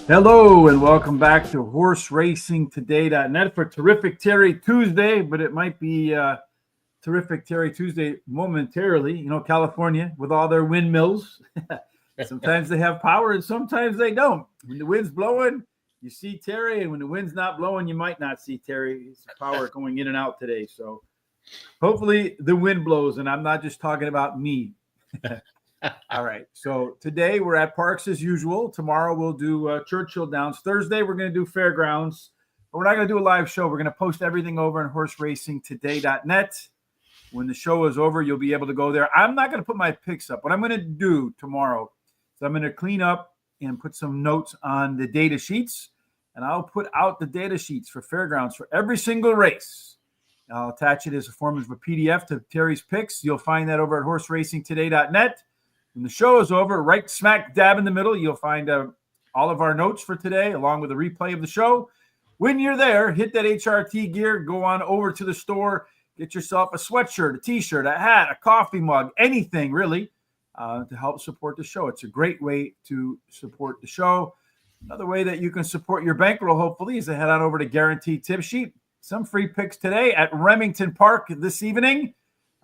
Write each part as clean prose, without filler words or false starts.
Hello and welcome back to horseracingtoday.net for Terrific Terry Tuesday, but it might be Terrific Terry Tuesday momentarily. You know, California with all their windmills. Sometimes they have power and sometimes they don't. When the wind's blowing, you see Terry, and when the wind's not blowing, you might not see Terry. It's power going in and out today. So hopefully the wind blows, and I'm not just talking about me. All right. So today we're at Parx as usual. Tomorrow we'll do Churchill Downs. Thursday we're going to do Fairgrounds. But we're not going to do a live show. We're going to post everything over on horseracingtoday.net. When the show is over, you'll be able to go there. I'm not going to put my picks up. What I'm going to do tomorrow is I'm going to clean up and put some notes on the data sheets. And I'll put out the data sheets for Fairgrounds for every single race. I'll attach it as a form of a PDF to Terry's picks. You'll find that over at horseracingtoday.net. When the show is over, right smack dab in the middle, you'll find all of our notes for today, along with a replay of the show. When you're there, hit that HRT gear, go on over to the store, get yourself a sweatshirt, a T-shirt, a hat, a coffee mug, anything really to help support the show. It's a great way to support the show. Another way that you can support your bankroll, hopefully, is to head on over to Guaranteed Tip Sheet. Some free picks today at Remington Park this evening.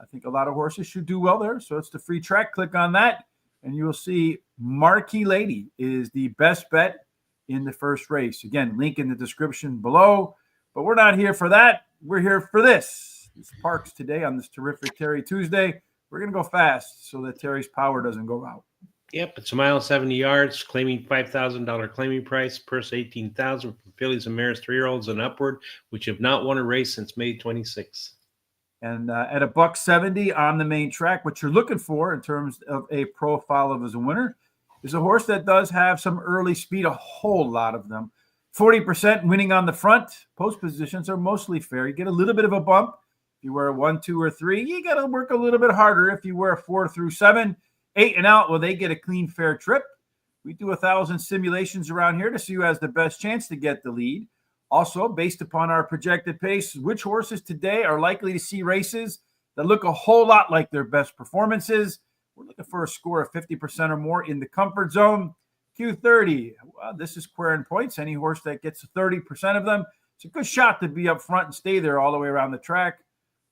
I think a lot of horses should do well there. So it's the free track. Click on that, and you will see Marquee Lady is the best bet in the first race. Again, link in the description below. But we're not here for that. We're here for this. It's Parx today on this terrific Terry Tuesday. We're going to go fast so that Terry's power doesn't go out. Yep, it's a mile 70 yards, claiming $5,000 claiming price, purse $18,000 for fillies and mares 3-year-olds and upward, which have not won a race since May 26. And at a $170 on the main track, what you're looking for in terms of a profile of as a winner is a horse that does have some early speed, a whole lot of them. 40% winning on the front. Post positions are mostly fair. You get a little bit of a bump. If you wear a 1, 2, or 3, you got to work a little bit harder. If you wear a 4 through 7, 8 and out, well, they get a clean, fair trip. We do 1,000 simulations around here to see who has the best chance to get the lead. Also, based upon our projected pace, which horses today are likely to see races that look a whole lot like their best performances. We're looking for a score of 50% or more in the comfort zone. Q30, well, this is square in points. Any horse that gets 30% of them, it's a good shot to be up front and stay there all the way around the track.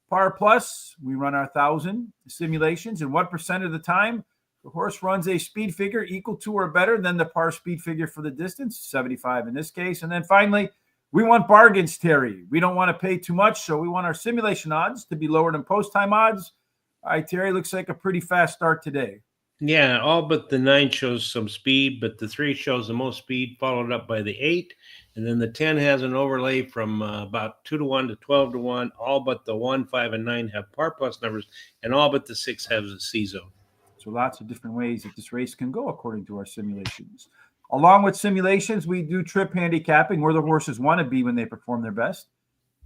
Par Plus, we run our 1,000 simulations, and 1% of the time, the horse runs a speed figure equal to or better than the par speed figure for the distance, 75 in this case. And then finally, we want bargains, Terry. We don't want to pay too much, so we want our simulation odds to be lower than post-time odds. All right, Terry, looks like a pretty fast start today. Yeah, all but the 9 shows some speed, but the 3 shows the most speed, followed up by the 8. And then the 10 has an overlay from about 2 to 1 to 12 to 1. All but the 1, 5, and 9 have Par Plus numbers, and all but the 6 has a C zone. So lots of different ways that this race can go according to our simulations. Along with simulations, we do trip handicapping where the horses want to be when they perform their best.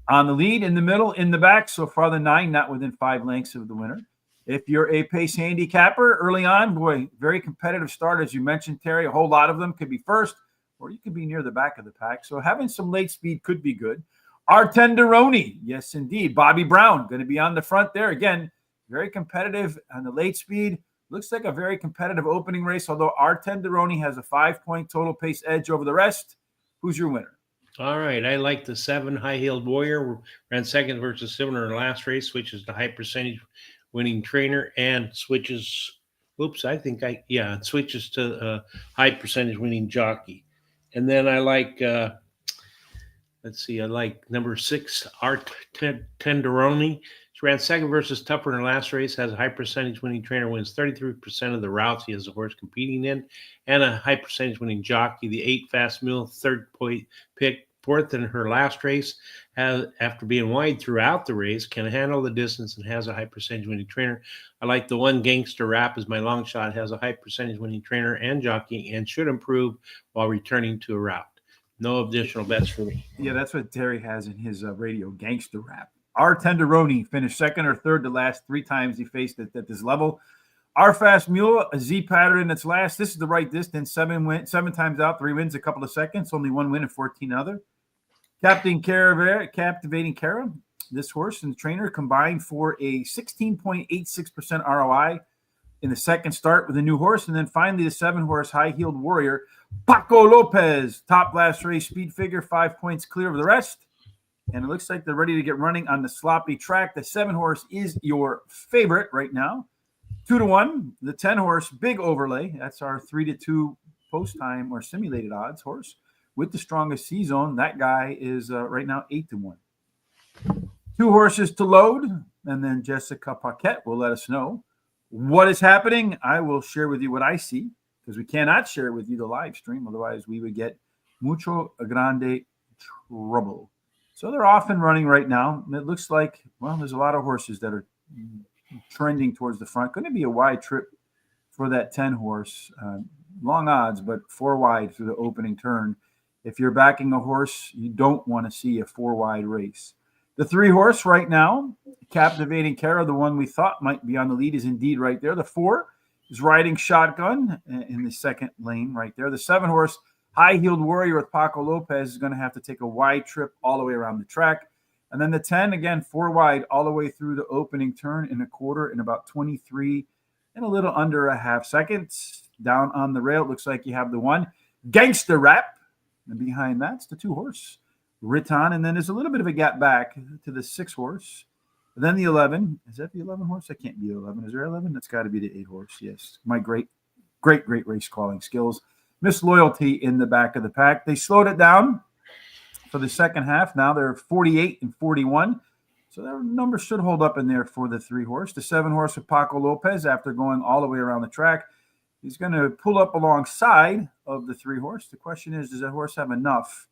On the lead, in the middle, in the back. So far, the 9 not within 5 lengths of the winner. If you're a pace handicapper early on, boy, very competitive start. As you mentioned, Terry, a whole lot of them could be first, or you could be near the back of the pack. So having some late speed could be good. Our Tenderoni, yes, indeed. Bobby Brown going to be on the front there. Again, very competitive on the late speed. Looks like a very competitive opening race, although our Tenderoni has a 5-point total pace edge over the rest. Who's your winner? All right, I like the 7 High-Heeled Warrior. Ran second versus Silver in her last race, switches to high percentage winning trainer and switches. Switches to high percentage winning jockey. And then I like, I like number 6, Art Tenderoni. She ran second versus Tougher in her last race, has a high percentage winning trainer, wins 33% of the routes he has a horse competing in, and a high percentage winning jockey. The 8 Fast Mule, third point pick, fourth in her last race, after being wide throughout the race, can handle the distance and has a high percentage winning trainer. I like the 1 Gangster Rap as my long shot, has a high percentage winning trainer and jockey, and should improve while returning to a route. No additional bets for me. Yeah, that's what Terry has in his radio, Gangster Rap. Our Tenderoni finished second or third the last 3 times he faced it at this level. Our Fast Mule, a Z pattern in its last. This is the right distance. 7 times out, 3 wins, a couple of seconds. Only 1 win and 14 other. Captivating Cara. This horse and the trainer combined for a 16.86% ROI. in the second start with a new horse. And then finally, the 7-horse high-heeled warrior, Paco Lopez, top last race speed figure, 5 points clear of the rest. And it looks like they're ready to get running on the sloppy track. The 7-horse is your favorite right now. 2-1. The 10-horse big overlay. That's our 3-2 post time or simulated odds horse with the strongest C zone. That guy is right now 8-1. 2 horses to load, and then Jessica Paquette will let us know what is happening. I will share with you what I see, because we cannot share with you the live stream. Otherwise, we would get mucho grande trouble. So they're off and running right now. And it looks like, well, there's a lot of horses that are trending towards the front. Going to be a wide trip for that 10-horse. Long odds, but 4 wide through the opening turn. If you're backing a horse, you don't want to see a 4-wide race. The 3-horse right now, Captivating Cara, the one we thought might be on the lead, is indeed right there. The 4 is riding shotgun in the second lane right there. The 7-horse high-heeled warrior with Paco Lopez is going to have to take a wide trip all the way around the track. And then the 10, again, 4 wide all the way through the opening turn in a quarter in about 23 and a little under a half seconds. Down on the rail, it looks like you have the 1, Gangster Rap. And behind that's the 2-horse, Riton. And then there's a little bit of a gap back to the 6-horse. And then the 11. Is that the 11-horse? That can't be the 11. Is there 11? That's got to be the 8-horse. Yes. My great race calling skills. Miss Loyalty in the back of the pack. They slowed it down for the second half. Now they're 48 and 41. So their numbers should hold up in there for the 3-horse. The 7-horse with Paco Lopez, after going all the way around the track, he's going to pull up alongside of the 3-horse. The question is, does that horse have enough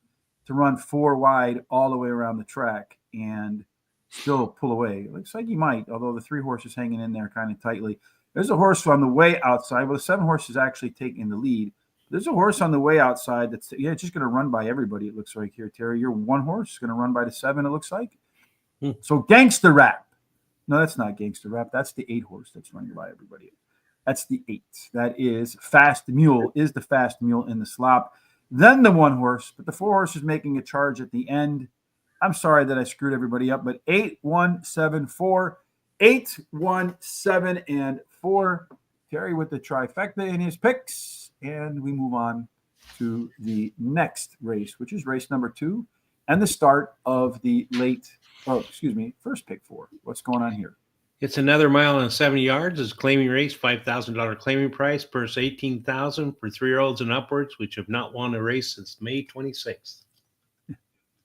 to run 4 wide all the way around the track and still pull away? It looks like he might, although the 3-horse is hanging in there kind of tightly. There's a horse on the way outside. Well, the 7-horse is actually taking the lead. There's a horse on the way outside that's just going to run by everybody, it looks like here, Terry. Your 1-horse is going to run by the 7, it looks like. So Gangster Rap. No, that's not Gangster Rap. That's the 8-horse that's running by everybody. That's the 8. That is Fast Mule, is the Fast Mule in the slop. Then the 1-horse, but the 4-horse is making a charge at the end. I'm sorry that I screwed everybody up, but 8, 1, 7, 4. 8, 1, 7, and 4. Terry with the trifecta in his picks. And we move on to the next race, which is race number 2 and the start of the first pick 4. What's going on here? It's another mile and 70 yards. It's a claiming race, $5,000 claiming price, purse $18,000 for 3-year-olds and upwards, which have not won a race since May 26th.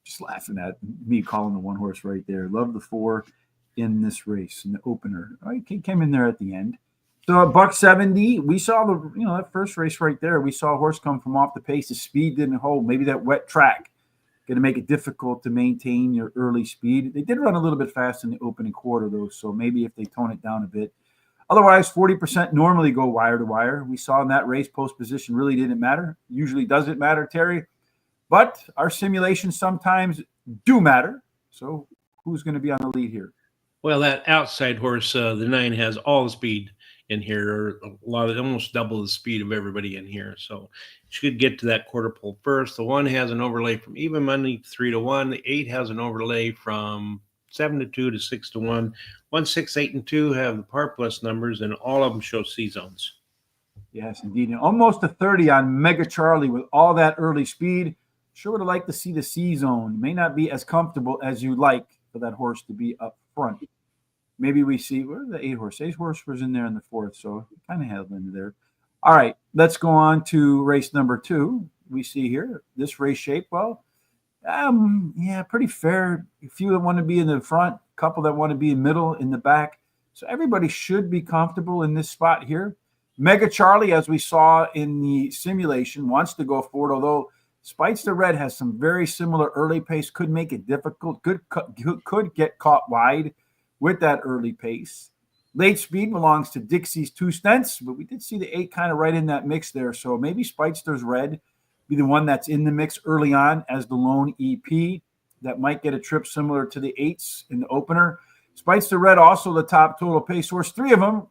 Just laughing at me calling the 1-horse right there. Love the 4 in this race, in the opener. He came in there at the end. So $170, we saw that first race right there. We saw a horse come from off the pace. The speed didn't hold. Maybe that wet track going to make it difficult to maintain your early speed. They did run a little bit fast in the opening quarter, though, so maybe if they tone it down a bit. Otherwise, 40% normally go wire to wire. We saw in that race post position really didn't matter. Usually doesn't matter, Terry. But our simulations sometimes do matter. So who's going to be on the lead here? Well, that outside horse, the 9, has all the speed in here, or almost double the speed of everybody in here. So should get to that quarter pole first. The 1 has an overlay from even money 3-1. The 8 has an overlay from 7-2 to 6-1. 1, 6, 8, and 2 have the par plus numbers, and all of them show C zones. Yes, indeed. And almost a 30 on Mega Charlie with all that early speed. Sure would have liked to see the C zone. May not be as comfortable as you'd like for that horse to be up front. Maybe we see where the 8-horse. 8-horse was in there in the 4th, so kind of held into there. All right, let's go on to race number 2. We see here this race shape. Well, pretty fair. A few that want to be in the front, a couple that want to be in middle, in the back. So everybody should be comfortable in this spot here. Mega Charlie, as we saw in the simulation, wants to go forward, although Spites the Red has some very similar early pace, could make it difficult, could get caught wide with that early pace. Late speed belongs to Dixie's 2 Stents, but we did see the 8 kind of right in that mix there. So maybe Spitester's Red be the one that's in the mix early on as the lone EP that might get a trip similar to the 8s in the opener. Spitester Red also the top total pace horse. 3 of them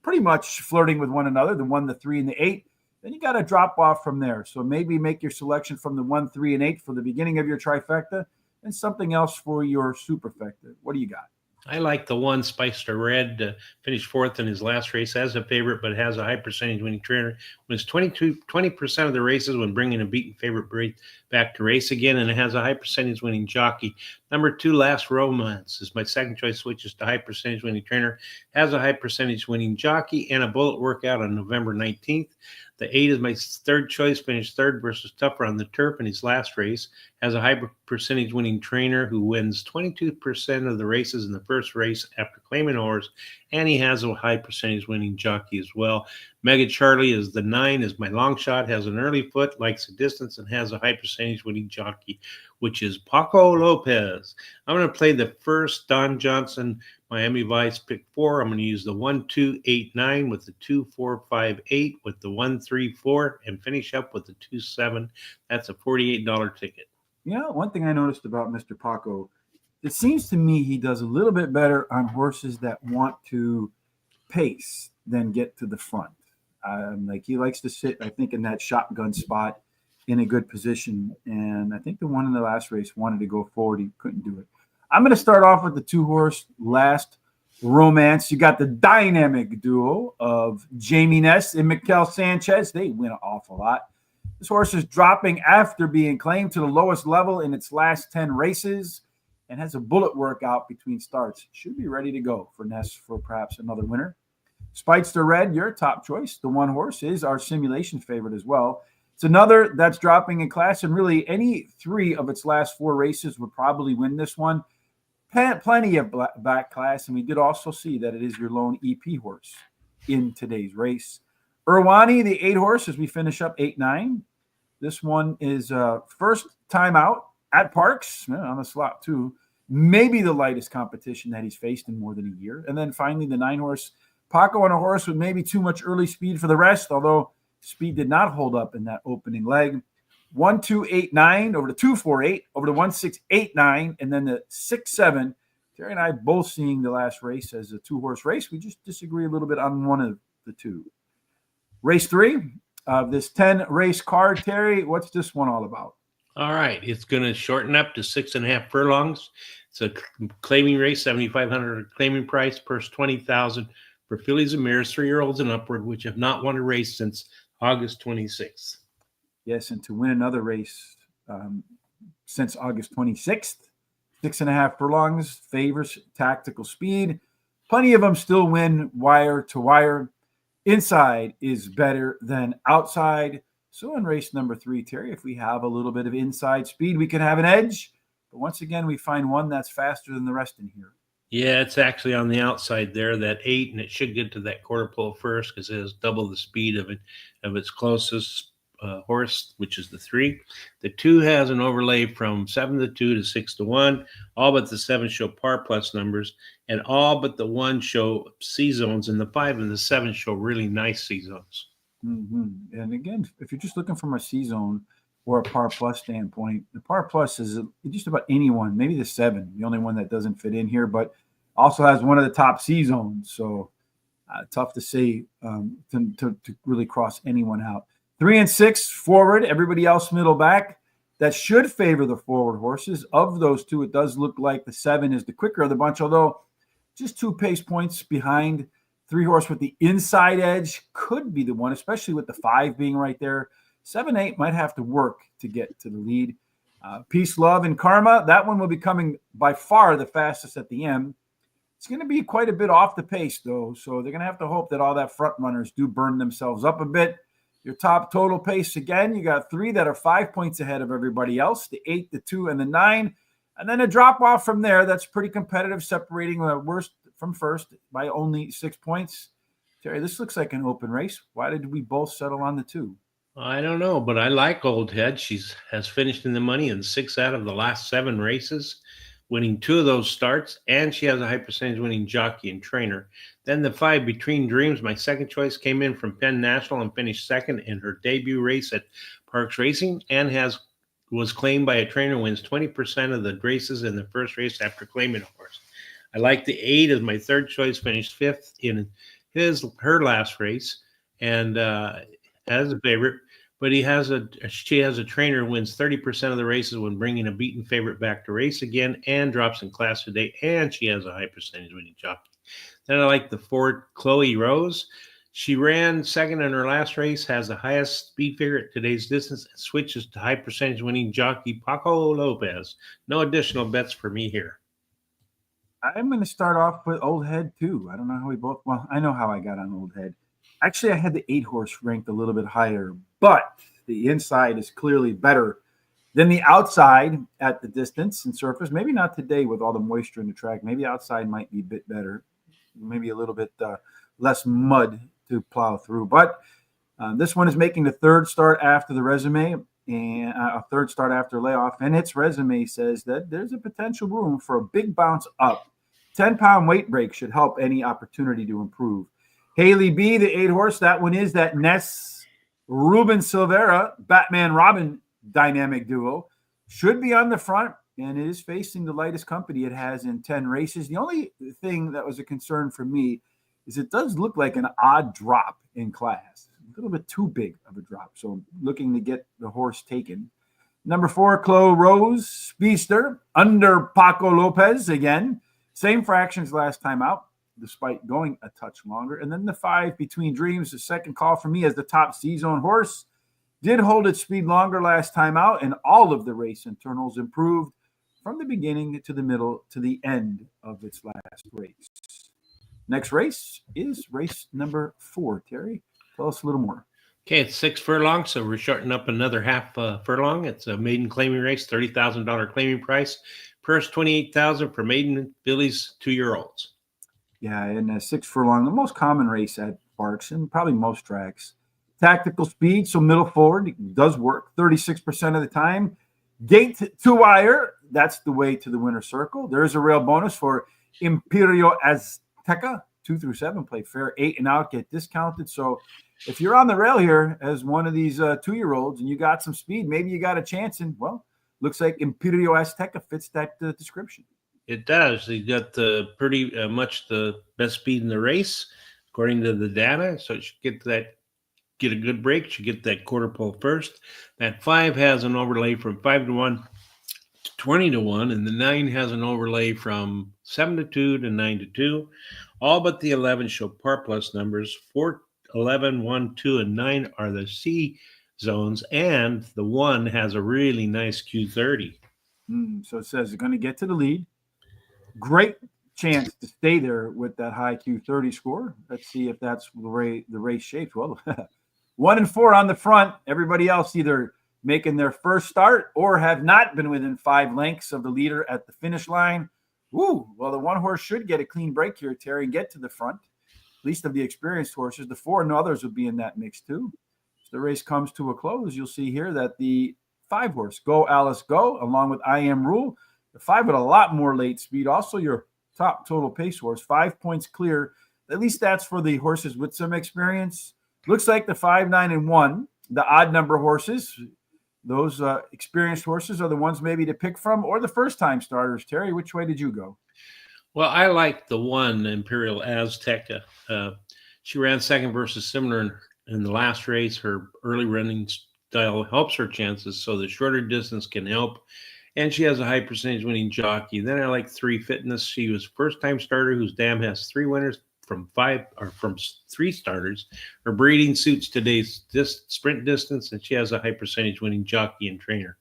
pretty much flirting with one another, the 1, the 3, and the 8. Then you got to drop off from there. So maybe make your selection from the 1, 3, and 8 for the beginning of your trifecta and something else for your superfecta. What do you got? I like the one Spicer Red, finished fourth in his last race as a favorite, but has a high percentage winning trainer. Wins 20% of the races when bringing a beaten favorite back to race again, and it has a high percentage winning jockey. Number 2, Last Romance, is my second choice, switches to high percentage winning trainer, has a high percentage winning jockey, and a bullet workout on November 19th. The 8 is my third choice, finished third versus Tougher on the turf in his last race, has a high percentage winning trainer who wins 22% of the races in the first race after claiming a horse, and he has a high percentage winning jockey as well. Mega Charlie is the 9, is my long shot, has an early foot, likes the distance, and has a high percentage winning jockey, which is Paco Lopez. I'm going to play the first Don Johnson Miami Vice pick 4. I'm going to use the 1, 2, 8, 9 with the 2, 4, 5, 8 with the 1, 3, 4 and finish up with the 2, 7. That's a $48 ticket. One thing I noticed about Mr. Paco, it seems to me he does a little bit better on horses that want to pace than get to the front. Like he likes to sit, I think, in that shotgun spot in a good position. And I think the one in the last race wanted to go forward. He couldn't do it. I'm going to start off with the 2-horse Last Romance. You got the dynamic duo of Jamie Ness and Mikel Sanchez. They win an awful lot. This horse is dropping after being claimed to the lowest level in its last 10 races and has a bullet workout between starts. Should be ready to go for Ness for perhaps another winner. Spicer Red, your top choice. The 1 horse is our simulation favorite as well. It's another that's dropping in class, and really any 3 of its last 4 races would probably win this one. Plenty of back class, and we did also see that it is your lone EP horse in today's race. Irwani, the 8 horse, as we finish up 8-9. This one is first time out at Parx, on the slot too. Maybe the lightest competition that he's faced in more than a year. And then finally the 9 horse, Paco on a horse with maybe too much early speed for the rest, although speed did not hold up in that opening leg. 1, 2, 8, 9 over the 2, 4, 8 over the 1, 6, 8, 9, and then the 6, 7. Terry and I both seeing the last race as a 2-horse race. We just disagree a little bit on one of the 2. Race 3 of this 10-race card. Terry, what's this one all about? All right, it's going to shorten up to 6.5 furlongs. It's a claiming race, $7,500 claiming price, purse $20,000 for fillies and mares, 3-year-olds and upward, which have not won a race since August 26th. Yes, and to win another race since August 26th, 6.5 furlongs, favors tactical speed. Plenty of them still win wire to wire. Inside is better than outside. So in race number 3, Terry, if we have a little bit of inside speed, we can have an edge. But once again, we find one that's faster than the rest in here. Yeah, it's actually on the outside there, that 8, and it should get to that quarter pole first because it has double the speed of its closest horse, which is the 3. The 2 has an overlay from 7 to 2 to 6 to 1. All but the 7 show par plus numbers, and all but the 1 show C zones, and the 5 and the 7 show really nice C zones. Mm-hmm. And again, if you're just looking from a C zone or a par plus standpoint, the par plus is just about anyone, maybe the 7, the only one that doesn't fit in here, but also has one of the top C zones. So tough to say to really cross anyone out. 3 and 6 forward, everybody else middle back. That should favor the forward horses. Of those 2, it does look like the 7 is the quicker of the bunch, although just 2 pace points behind. 3 horse with the inside edge could be the one, especially with the 5 being right there. 7, 8 might have to work to get to the lead. Peace, Love, and Karma. That one will be coming by far the fastest at the end. It's going to be quite a bit off the pace, though, so they're going to have to hope that all that front runners do burn themselves up a bit. Your top total pace, again, you got 3 that are 5 points ahead of everybody else, the 8, the 2, and the 9. And then a drop-off from there that's pretty competitive, separating the worst from first by only 6 points. Terry, this looks like an open race. Why did we both settle on the 2? I don't know, but I like Old Head. She has finished in the money in 6 out of the last 7 races, winning 2 of those starts, and she has a high percentage winning jockey and trainer. Then the 5, Between Dreams, my second choice, came in from Penn National and finished second in her debut race at Parx Racing, and was claimed by a trainer, wins 20% of the races in the first race after claiming a horse. I like the 8 as my third choice, finished 5th in her last race, and as a favorite. but she has a trainer who wins 30% of the races when bringing a beaten favorite back to race again and drops in class today, and she has a high percentage winning jockey. Then I like the 4 Chloe Rose. She ran second in her last race, has the highest speed figure at today's distance, and switches to high percentage winning jockey Paco Lopez. No additional bets for me here. I'm going to start off with Old Head too. I don't know how we both. Well, I know how I got on Old Head. Actually, I had the 8 horse ranked a little bit higher, but the inside is clearly better than the outside at the distance and surface. Maybe not today with all the moisture in the track. Maybe outside might be a bit better. Maybe a little bit less mud to plow through. But this one is making the third start after the resume and a third start after layoff. And its resume says that there's a potential room for a big bounce up. 10-pound weight break should help any opportunity to improve. Haley B, the 8 horse, that one is that Ness Ruben Silvera, Batman Robin dynamic duo, should be on the front, and it is facing the lightest company it has in 10 races. The only thing that was a concern for me is it does look like an odd drop in class, a little bit too big of a drop. So I'm looking to get the horse taken. Number 4, Chloe Rose, Speedster, under Paco Lopez again. Same fractions last time out, despite going a touch longer. And then the 5, Between Dreams, the second call for me as the top C-zone horse. Did hold its speed longer last time out, and all of the race internals improved from the beginning to the middle to the end of its last race. Next race is race number 4. Terry, tell us a little more. Okay, it's 6 furlongs, so we're shorting up another half furlong. It's a maiden claiming race, $30,000 claiming price. Purse $28,000 for maiden fillies 2-year-olds. Yeah, and 6 furlong, the most common race at Parx and probably most tracks. Tactical speed, so middle forward, it does work 36% of the time. Gate to wire, that's the way to the winner's circle. There is a rail bonus for Imperio Azteca. 2 through 7 play fair, 8 and out get discounted. So if you're on the rail here as one of these 2-year-olds and you got some speed, maybe you got a chance. And well, looks like Imperio Azteca fits that description. It does. He got pretty much the best speed in the race, according to the data. So it should get a good break. Should get that quarter pole first. That 5 has an overlay from 5-1 to 20-1, and the 9 has an overlay from 7-2 to 9-2. All but the 11 show par plus numbers. 4, 11, 1, 2, and 9 are the C zones, and the 1 has a really nice Q30. So it says you're going to get to the lead. Great chance to stay there with that high Q30 score. Let's see if that's the way the race shapes. Well, 1 and 4 on the front. Everybody else either making their first start or have not been within 5 lengths of the leader at the finish line. Woo! Well, the 1 horse should get a clean break here, Terry, and get to the front. At least of the experienced horses. The 4 and others would be in that mix too. As the race comes to a close, you'll see here that the 5 horse, Go Alice Go, along with I Am Rule. The 5 with a lot more late speed. Also your top total pace horse, 5 points clear. At least that's for the horses with some experience. Looks like the 5, 9, and 1, the odd number horses, those experienced horses are the ones maybe to pick from, or the first-time starters. Terry, which way did you go? Well, I like the 1, Imperial Azteca. She ran second versus similar in the last race. Her early running style helps her chances, so the shorter distance can help. And she has a high percentage winning jockey. Then I like 3 Fitness. She was first-time starter whose dam has 3 winners from 3 starters. Her breeding suits today's sprint distance, and she has a high percentage winning jockey and trainer.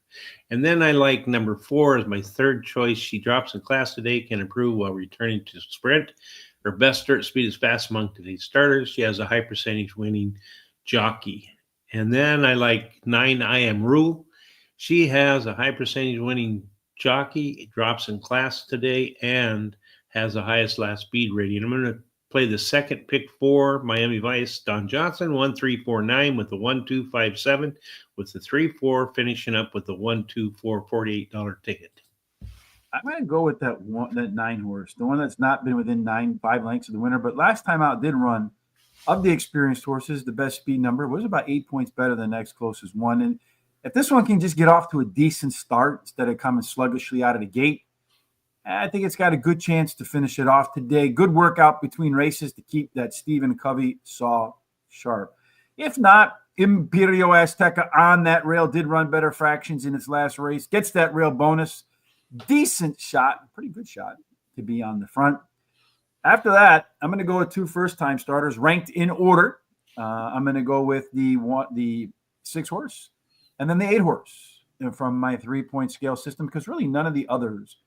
And then I like number 4 as my third choice. She drops in class today, can improve while returning to sprint. Her best start speed is fast among today's starters. She has a high percentage winning jockey. And then I like 9, I Am Rule. She has a high percentage winning jockey, drops in class today, and has the highest last speed rating. I'm going to play the second pick 4, Miami Vice, Don Johnson, 1, 3, 4, 9 with the 1, 2, 5, 7, with the 3, 4 finishing up with the 1, 2, 4, $48 ticket. I'm going to go with that 9 horse, the one that's not been within 5 lengths of the winner, but last time out did run. Of the experienced horses, the best speed number was about 8 points better than the next closest one. And if this one can just get off to a decent start instead of coming sluggishly out of the gate, I think it's got a good chance to finish it off today. Good workout between races to keep that Stephen Covey saw sharp. If not, Imperio Azteca on that rail, did run better fractions in its last race, gets that rail bonus. Decent shot, pretty good shot to be on the front. After that, I'm going to go with 2 first-time starters ranked in order. I'm going to go with the 6 horse and then the 8 horse from my 3-point scale system, because really none of the others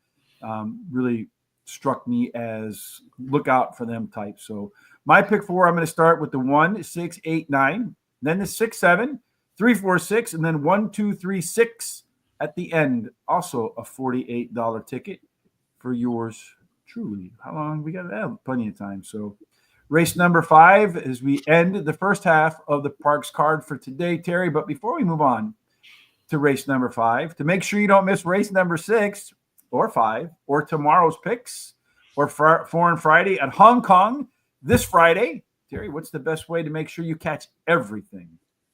really struck me as look out for them type. So my pick 4, I'm going to start with the 1, 6, 8, 9, then the 6, 7, 3, 4, 6, and then 1, 2, 3, 6 at the end. Also a $48 ticket for yours truly. How long we got? Plenty of time. So race number 5 as we end the first half of the Parx card for today, Terry. But before we move on to race number 5, to make sure you don't miss race number 6 or 5 or tomorrow's picks or Foreign Friday at Hong Kong this Friday, Terry, what's the best way to make sure you catch everything?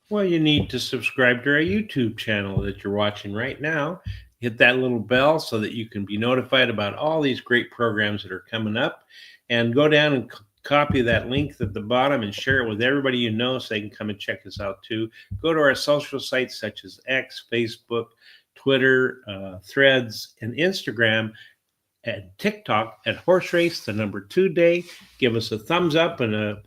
Well, you need to subscribe to our YouTube channel that you're watching right now. Hit that little bell so that you can be notified about all these great programs that are coming up. And go down and copy that link at the bottom and share it with everybody you know so they can come and check us out too. Go to our social sites such as X, Facebook, Twitter, Threads, and Instagram, and TikTok at Horse Race, the number 2 day. Give us a thumbs up and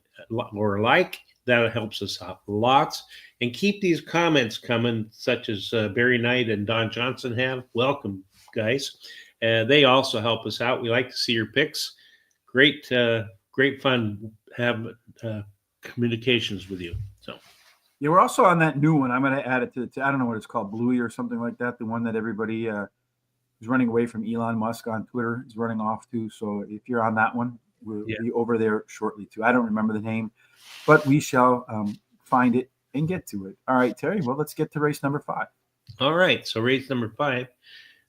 or a like. That helps us out lots. And keep these comments coming, such as Barry Knight and Don Johnson have. Welcome, guys. They also help us out. We like to see your picks. Great fun have communications with you. So, yeah, we're also on that new one. I'm going to add it to I don't know what it's called, Bluey or something like that. The one that everybody is running away from Elon Musk on Twitter is running off to. So if you're on that one, we'll be over there shortly too. I don't remember the name, but we shall find it and get to it. All right, Terry. Well, let's get to race number 5. All right. So race number 5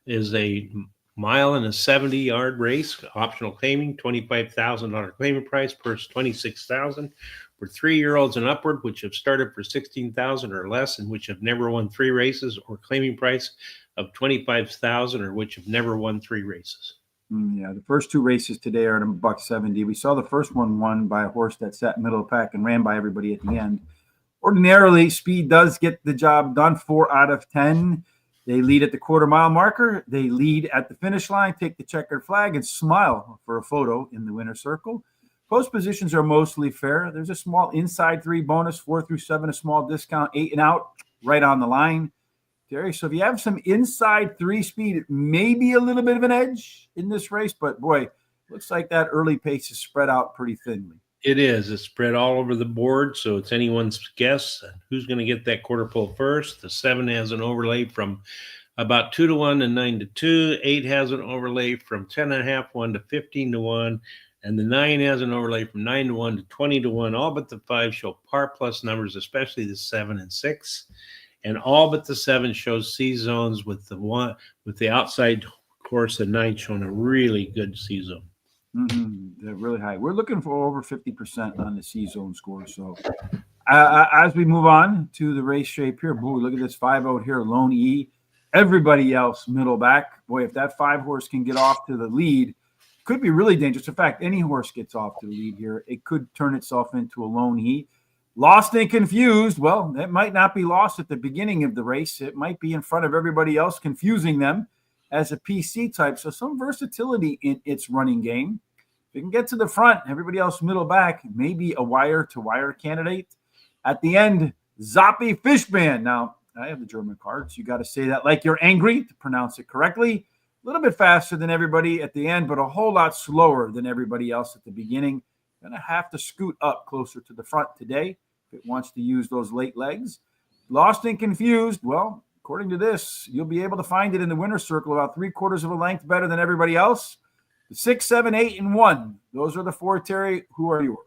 is a 1.70-yard race, optional claiming, $25,000 claiming price, purse $26,000 for 3-year-olds and upward, which have started for $16,000 or less, and which have never won 3 races, or claiming price of $25,000, or which have never won 3 races. Yeah, the first 2 races today are at $1.70. We saw the first one won by a horse that sat middle of the pack and ran by everybody at the end. Ordinarily, speed does get the job done. 4 out of 10. They lead at the quarter-mile marker. They lead at the finish line, take the checkered flag, and smile for a photo in the winner's circle. Post positions are mostly fair. There's a small inside 3 bonus, 4 through 7, a small discount, 8 and out, right on the line. Terry, so if you have some inside 3 speed, it may be a little bit of an edge in this race, but boy, looks like that early pace is spread out pretty thinly. It is. It's spread all over the board, so it's anyone's guess who's going to get that quarter pole first. The 7 has an overlay from about 2 to 1 to 9 to 2. 8 has an overlay from 10.5 1 to 15 to 1, and the 9 has an overlay from 9 to 1 to 20 to 1. All but the 5 show par plus numbers, especially the 7 and 6, and all but the 7 shows C zones, with the outside course at 9 showing a really good C zone. They're really high. We're looking for over 50% on the C zone score. So as we move on to the race shape here, boy, look at this 5 out here, Lone E. Everybody else middle back. Boy, if that 5 horse can get off to the lead, could be really dangerous. In fact, any horse gets off to the lead here, it could turn itself into a Lone E. Lost and confused. Well, it might not be lost at the beginning of the race. It might be in front of everybody else, confusing them as a PC type. So some versatility in its running game. If it can get to the front, everybody else middle back, maybe a wire-to-wire candidate. At the end, Zoppy Fishman. Now, I have the German cards. You got to say that like you're angry to pronounce it correctly. A little bit faster than everybody at the end, but a whole lot slower than everybody else at the beginning. Going to have to scoot up closer to the front today if it wants to use those late legs. Lost and confused. Well, according to this, you'll be able to find it in the winner's circle about 3/4 of a length better than everybody else. 6, 7, 8, and 1. Those are the 4, Terry. Who are yours?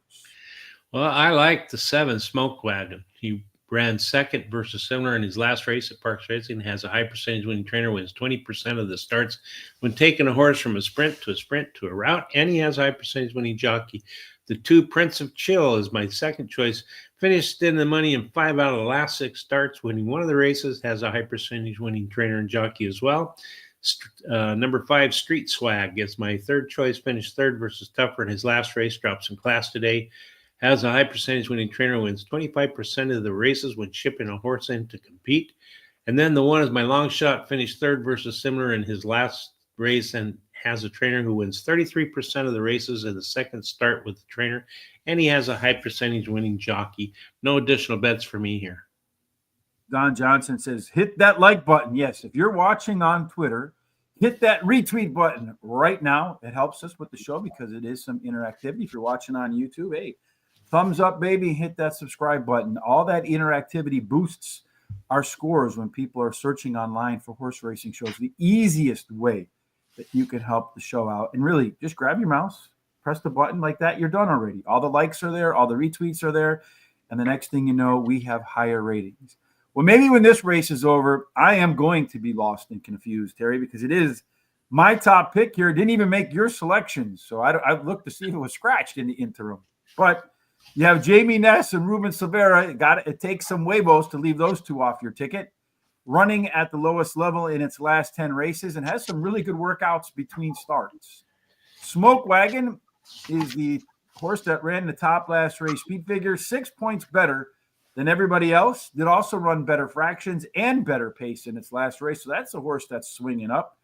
Well, I like the 7, Smoke Wagon. He ran second versus similar in his last race at Parx Racing. Has a high percentage winning trainer, wins 20% of the starts when taking a horse from a sprint to a route, and he has a high percentage winning jockey. The 2, Prince of Chill, is my second choice. Finished in the money in 5 out of the last 6 starts, winning one of the races. Has a high percentage winning trainer and jockey as well. Number 5, Street Swag, is my third choice. Finished third versus Tougher in his last race. Drops in class today. has a high percentage winning trainer, wins 25% of the races when shipping a horse in to compete. And then the one is my long shot, finished third versus similar in his last race, and has a trainer who wins 33% of the races in the second start with the trainer. And he has a high percentage winning jockey. No additional bets for me here. Don Johnson says, hit that like button. Yes, if you're watching on Twitter, hit that retweet button right now. It helps us with the show because it is some interactivity. If you're watching on YouTube, hey, thumbs up, baby. Hit that subscribe button. All that interactivity boosts our scores when people are searching online for horse racing shows. The easiest way that you can help the show out. And really, just grab your mouse, press the button like that. You're done already. All the likes are there. All the retweets are there. And the next thing you know, we have higher ratings. Well, maybe when this race is over, I am going to be lost and confused, Terry, because it is my top pick here. Didn't even make your selections. So I looked to see if it was scratched in the interim. But you have Jamie Ness and Ruben Silvera. It takes some huevos to leave those two off your ticket. Running at the lowest level in its last 10 races and has some really good workouts between starts. Smoke Wagon is the horse that ran the top last race speed figure, 6 points better than everybody else. Did also run better fractions and better pace in its last race. So that's a horse that's swinging up.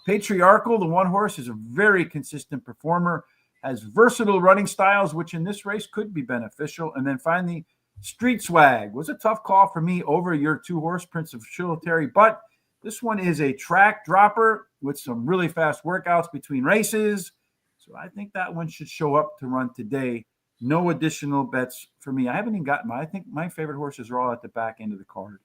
Patriarchal, the one horse, is a very consistent performer, has versatile running styles, which in this race could be beneficial. And then finally, Street Swag was a tough call for me over your two-horse Prince of Chilitary, but this one is a track dropper with some really fast workouts between races. So I think that one should show up to run today. No additional bets for me. I haven't even gotten I think my favorite horses are all at the back end of the card.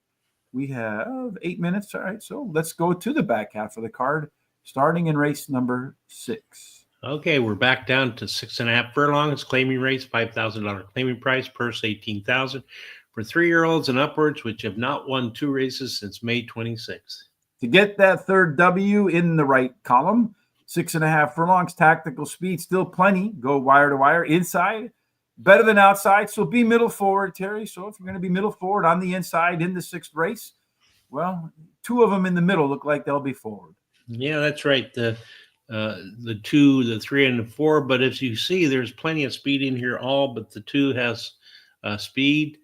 We have 8 minutes. All right, so let's go to the back half of the card, starting in race number 6. Okay, we're back down to 6.5 furlongs. Claiming race, $5,000 claiming price, purse $18,000 for 3-year-olds and upwards, which have not won 2 races since May 26th. To get that third W in the right column, 6.5 furlongs, tactical speed, still plenty. Go wire to wire, inside, better than outside. So be middle forward, Terry. So if you're going to be middle forward on the inside in the 6th race, well, 2 of them in the middle look like they'll be forward. Yeah, that's right. The 2, the 3, and the 4. But as you see, there's plenty of speed in here, all but the 2 has speed.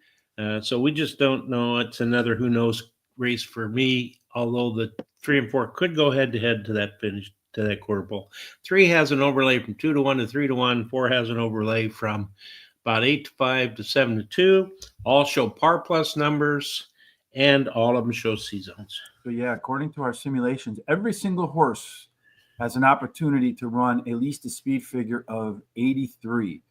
So we just don't know. It's another who knows race for me, although the 3 and 4 could go head to head to that finish, to that quarter pole. 3 has an overlay from 2 to 1 to 3 to 1. 4 has an overlay from about 8 to 5 to 7 to 2. All show par plus numbers, and all of them show C zones. So yeah, according to our simulations, every single horse has an opportunity to run at least a speed figure of 83.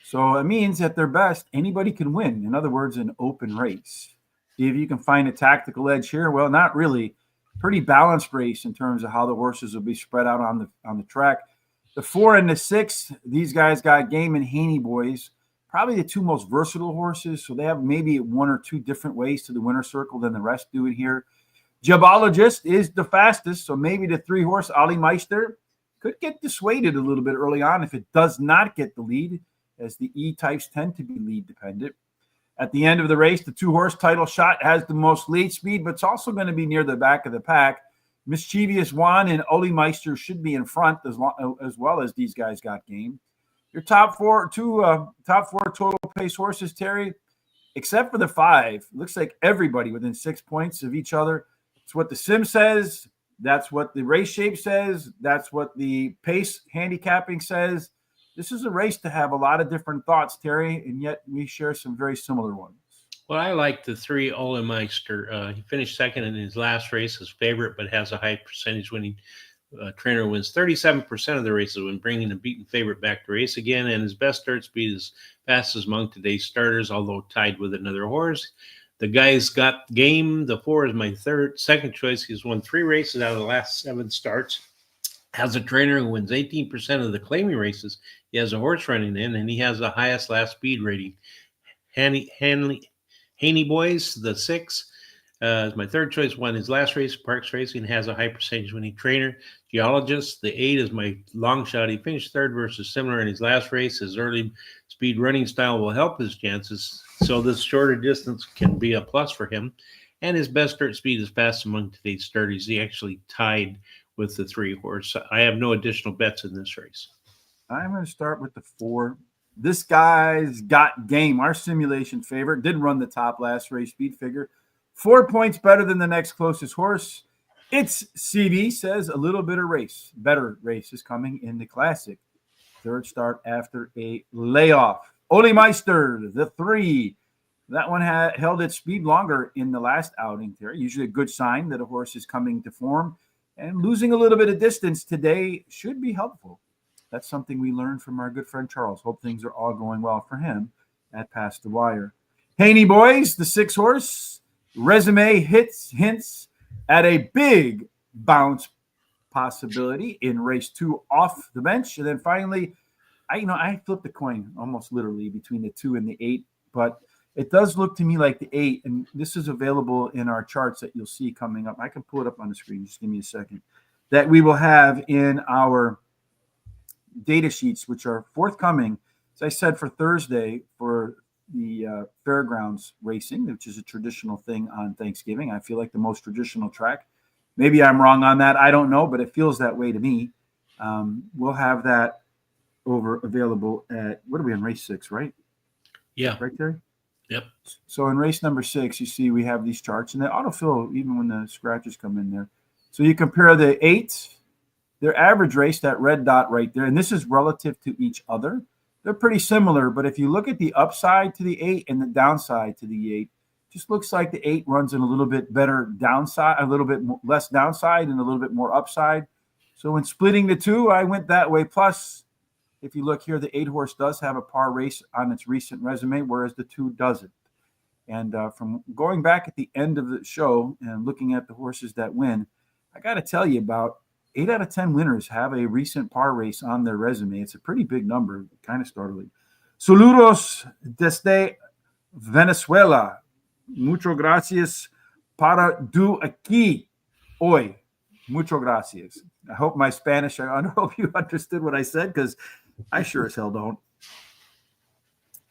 So it means at their best, anybody can win. In other words, an open race. If you can find a tactical edge here, well, not really. Pretty balanced race in terms of how the horses will be spread out on the track. The 4 and the 6, these guys got Game and Haney boys, probably the 2 most versatile horses. So they have maybe 1 or 2 different ways to the winner's circle than the rest do it here. Jabologist is the fastest, so maybe the 3-horse Ollie Meister could get dissuaded a little bit early on if it does not get the lead, as the E-types tend to be lead dependent. At the end of the race, the 2-horse Title Shot has the most lead speed, but it's also going to be near the back of the pack. Mischievous Juan and Ollie Meister should be in front as well as these guys got game. Your top 4 total pace horses, Terry, except for the 5, looks like everybody within 6 points of each other. It's what the sim says. That's what the race shape says. That's what the pace handicapping says. This is a race to have a lot of different thoughts, Terry, and yet we share some very similar ones. Well, I like the 3 Ole Meister. He finished second in his last race as favorite, but has a high percentage winning. Trainer wins 37% of the races when bringing a beaten favorite back to race again, and his best start speed is fastest among today's starters, although tied with another horse. The guy's got game. The 4 is my second choice. He's won 3 races out of the last 7 starts. Has a trainer who wins 18% of the claiming races. He has a horse running in, and he has the highest last speed rating. Haney Boys, the 6, is my third choice. Won his last race, Parx Racing, has a high percentage winning trainer. Geologist, the 8, is my long shot. He finished third versus similar in his last race. His early speed running style will help his chances, so this shorter distance can be a plus for him. And his best start speed is fast among today's starters. He actually tied with the 3-horse. I have no additional bets in this race. I'm going to start with the 4. This guy's got game. Our simulation favorite did run the top last race, speed figure. 4 points better than the next closest horse. It's CD says a little bit of race. Better race is coming in the Classic. Third start after a layoff. Ole Meister, the 3. That one held its speed longer in the last outing there. Usually a good sign that a horse is coming to form. And losing a little bit of distance today should be helpful. That's something we learned from our good friend Charles. Hope things are all going well for him at Past the Wire. Haney Boys, the 6 horse. Resume hints at a big bounce possibility in race 2 off the bench. And then finally, I flipped the coin almost literally between the 2 and the 8, but it does look to me like the 8, and this is available in our charts that you'll see coming up. I can pull it up on the screen. Just give me a second. That we will have in our data sheets, which are forthcoming, as I said, for Thursday for the fairgrounds racing, which is a traditional thing on Thanksgiving. I feel like the most traditional track. Maybe I'm wrong on that. I don't know, but it feels that way to me. We'll have that available at, what are we on, race 6, right? Yeah. Right there? Yep. So in race number 6, you see we have these charts, and they autofill even when the scratches come in there. So you compare the 8, their average race, that red dot right there, and this is relative to each other. They're pretty similar, but if you look at the upside to the 8 and the downside to the 8, just looks like the 8 runs in a little bit better downside, a little bit less downside, and a little bit more upside. So when splitting the 2, I went that way. Plus, if you look here, the 8 horse does have a par race on its recent resume, whereas the 2 doesn't. And from going back at the end of the show and looking at the horses that win, I got to tell you, about 8 out of 10 winners have a recent par race on their resume. It's a pretty big number, kind of startling. Saludos desde Venezuela. Mucho gracias para du aquí hoy. Mucho gracias. I hope my Spanish, I hope you understood what I said, because I sure as hell don't.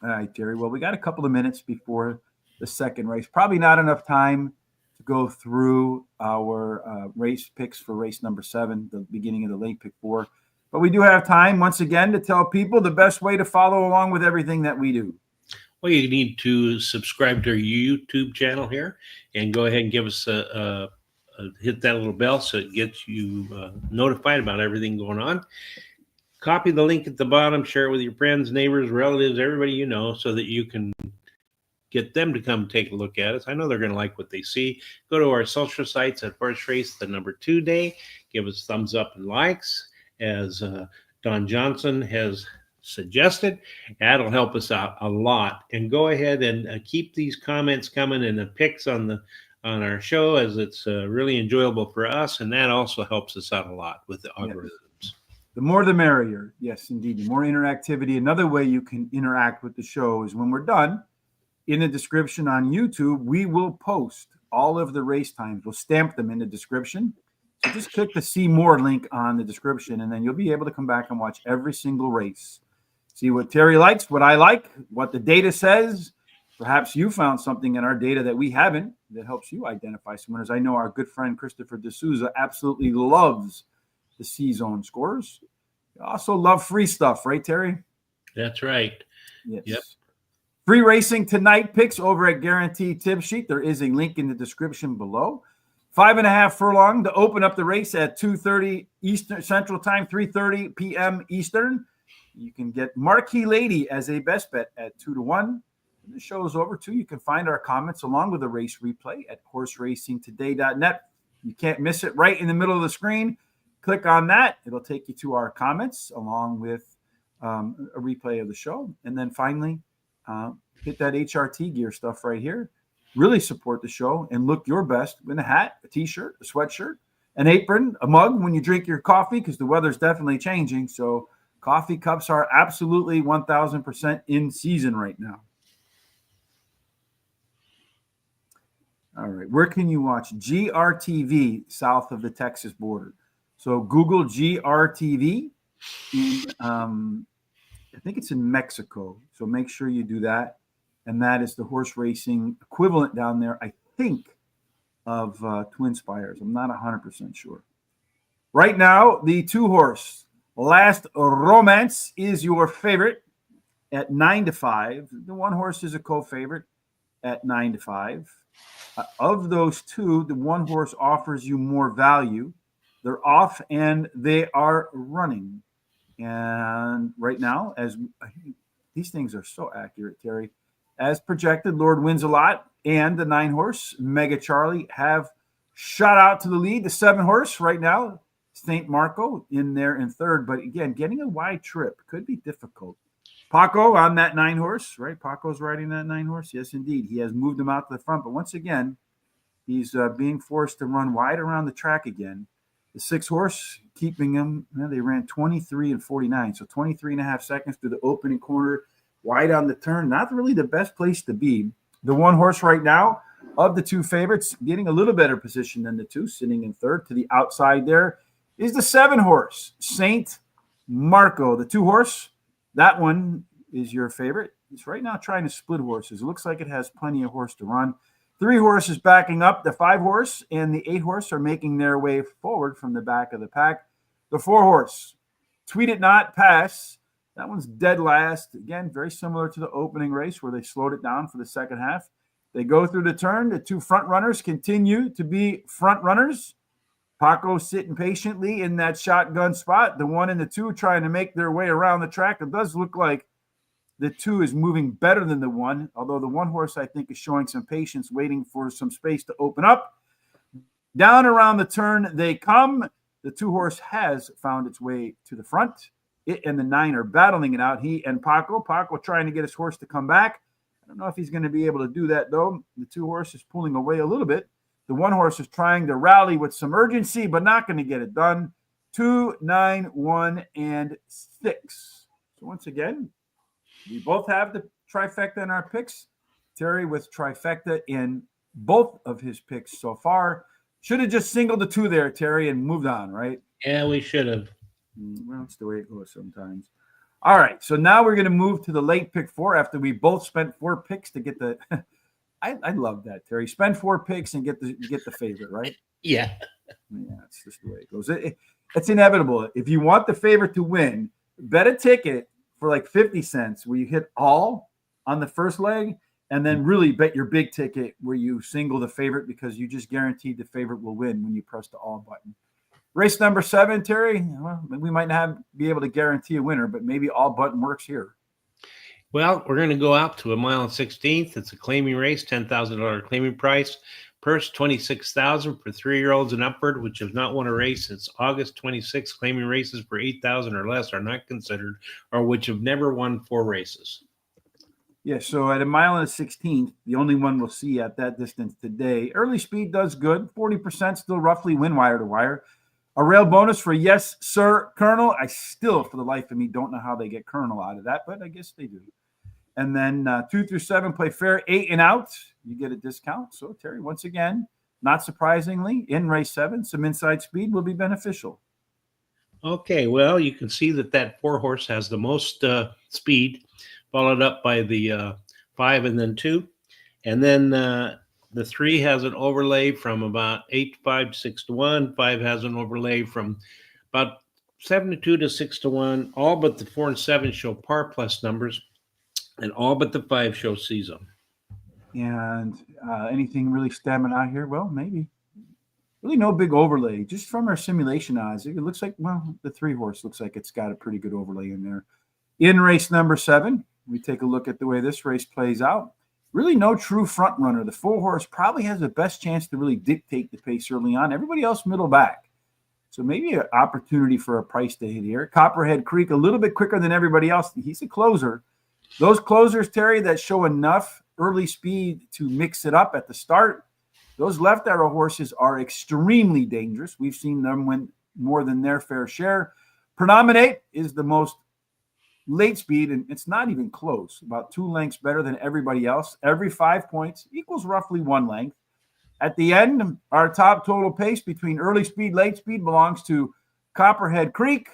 All right, Jerry. Well, we got a couple of minutes before the second race. Probably not enough time to go through our race picks for race number 7, the beginning of the late pick 4. But we do have time, once again, to tell people the best way to follow along with everything that we do. Well, you need to subscribe to our YouTube channel here and go ahead and give us hit that little bell so it gets you notified about everything going on. Copy the link at the bottom, share it with your friends, neighbors, relatives, everybody you know, so that you can get them to come take a look at us. I know they're going to like what they see. Go to our social sites at Horse Race the number 2 day. Give us thumbs up and likes, as Don Johnson has suggested. That'll help us out a lot. And go ahead and keep these comments coming and the picks on our show, as it's really enjoyable for us, and that also helps us out a lot with the algorithms. Yes. The more the merrier. Yes, indeed. The more interactivity. Another way you can interact with the show is when we're done, in the description on YouTube, we will post all of the race times. We'll stamp them in the description. So just click the see more link on the description, and then you'll be able to come back and watch every single race. See what Terry likes, what I like, what the data says. Perhaps you found something in our data that we haven't that helps you identify some winners. I know our good friend Christopher D'Souza absolutely loves the C-Zone scores. You also love free stuff, right, Terry? That's right. Yes. Yep. Free racing tonight picks over at Guaranteed Tip Sheet. There is a link in the description below. 5.5 furlong to open up the race at 2:30 Eastern Central Time, 3:30 p.m. Eastern. You can get Marquee Lady as a best bet at 2-1. When the show is over, too, you can find our comments along with the race replay at horseracingtoday.net. You can't miss it right in the middle of the screen. Click on that. It'll take you to our comments along with a replay of the show. And then finally, hit that HRT gear stuff right here. Really support the show and look your best in a hat, a T-shirt, a sweatshirt, an apron, a mug when you drink your coffee, because the weather's definitely changing. So coffee cups are absolutely 1,000% in season right now. All right. Where can you watch GRTV south of the Texas border? So Google GRTV. I think it's in Mexico. So make sure you do that. And that is the horse racing equivalent down there, I think, of Twin Spires. I'm not 100% sure. Right now, the 2 horse Last Romance is your favorite. at 9-5. The one horse is a co-favorite at 9-5. Of those two, the one horse offers you more value. They're off and they are running. And right now, as these things are so accurate, Terry, as projected, Lord Wins a Lot and the 9 horse, Mega Charlie, have shot out to the lead. The 7 horse right now, St. Marco, in there in third. But again, getting a wide trip could be difficult. Paco on that 9 horse, right? Paco's riding that 9 horse. Yes, indeed. He has moved him out to the front. But once again, he's being forced to run wide around the track again. The 6 horse keeping him, they ran 23 and 49. So 23 and a half seconds through the opening corner, wide on the turn. Not really the best place to be. The 1 horse right now of the 2 favorites, getting a little better position than the 2, sitting in third to the outside there, is the 7 horse, St. Marco. The 2 horse, that one is your favorite. It's right now trying to split horses. It looks like it has plenty of horse to run. 3 horses backing up. The 5 horse and the 8 horse are making their way forward from the back of the pack. The 4 horse, Tweet It Not, Pass. That one's dead last. Again, very similar to the opening race where they slowed it down for the second half. They go through the turn. The 2 front runners continue to be front runners. Paco sitting patiently in that shotgun spot. The 1 and the 2 trying to make their way around the track. It does look like the 2 is moving better than the 1, although the 1 horse, I think, is showing some patience, waiting for some space to open up. Down around the turn they come. The 2 horse has found its way to the front. It and the 9 are battling it out. He and Paco. Paco trying to get his horse to come back. I don't know if he's going to be able to do that, though. The 2 horse is pulling away a little bit. The 1 horse is trying to rally with some urgency, but not going to get it done. 2, 9, 1, and 6. So once again, we both have the trifecta in our picks. Terry with trifecta in both of his picks so far. Should have just singled the 2 there, Terry, and moved on, right? Yeah, we should have. Well, it's the way it goes sometimes. All right, so now we're going to move to the late pick 4 after we both spent 4 picks to get the I love that, Terry. Spend 4 picks and get the favorite, right? Yeah. Yeah, it's just the way it goes. It's inevitable. If you want the favorite to win, bet a ticket for like 50 cents where you hit all on the first leg, and then really bet your big ticket where you single the favorite because you just guaranteed the favorite will win when you press the all button. Race number 7, Terry, well, we might not be able to guarantee a winner, but maybe all button works here. Well, we're going to go out to 1 mile and 16th. It's a claiming race, $10,000 claiming price. Purse $26,000 for 3-year-olds and upward, which have not won a race since August 26th. Claiming races for $8,000 or less are not considered, or which have never won 4 races. Yeah, so at 1 mile and 16th, the only one we'll see at that distance today. Early speed does good, 40% still roughly win wire to wire. A rail bonus for Yes, Sir, Colonel. I still, for the life of me, don't know how they get Colonel out of that, but I guess they do. And then 2 through 7 play fair, 8 and out. You get a discount. So, Terry, once again, not surprisingly, in race 7, some inside speed will be beneficial. Okay, well, you can see that 4 horse has the most speed, followed up by the 5 and then 2. And then the 3 has an overlay from about 8 to 5 to 6 to 1. 5 has an overlay from about 7 to 2 to 6 to 1. All but the 4 and 7 show par plus numbers. And all but the 5 show season. And anything really standing out here? Well, maybe. Really no big overlay. Just from our simulation odds, it looks like, well, the 3 horse looks like it's got a pretty good overlay in there. In race number 7, we take a look at the way this race plays out. Really no true front runner. The 4 horse probably has the best chance to really dictate the pace early on. Everybody else middle back. So maybe an opportunity for a price to hit here. Copperhead Creek a little bit quicker than everybody else. He's a closer. Those closers, Terry, that show enough early speed to mix it up at the start, those left arrow horses are extremely dangerous. We've seen them win more than their fair share. Predominate is the most late speed, and it's not even close. About 2 lengths better than everybody else. Every 5 points equals roughly 1 length. At the end, our top total pace between early speed, late speed belongs to Copperhead Creek.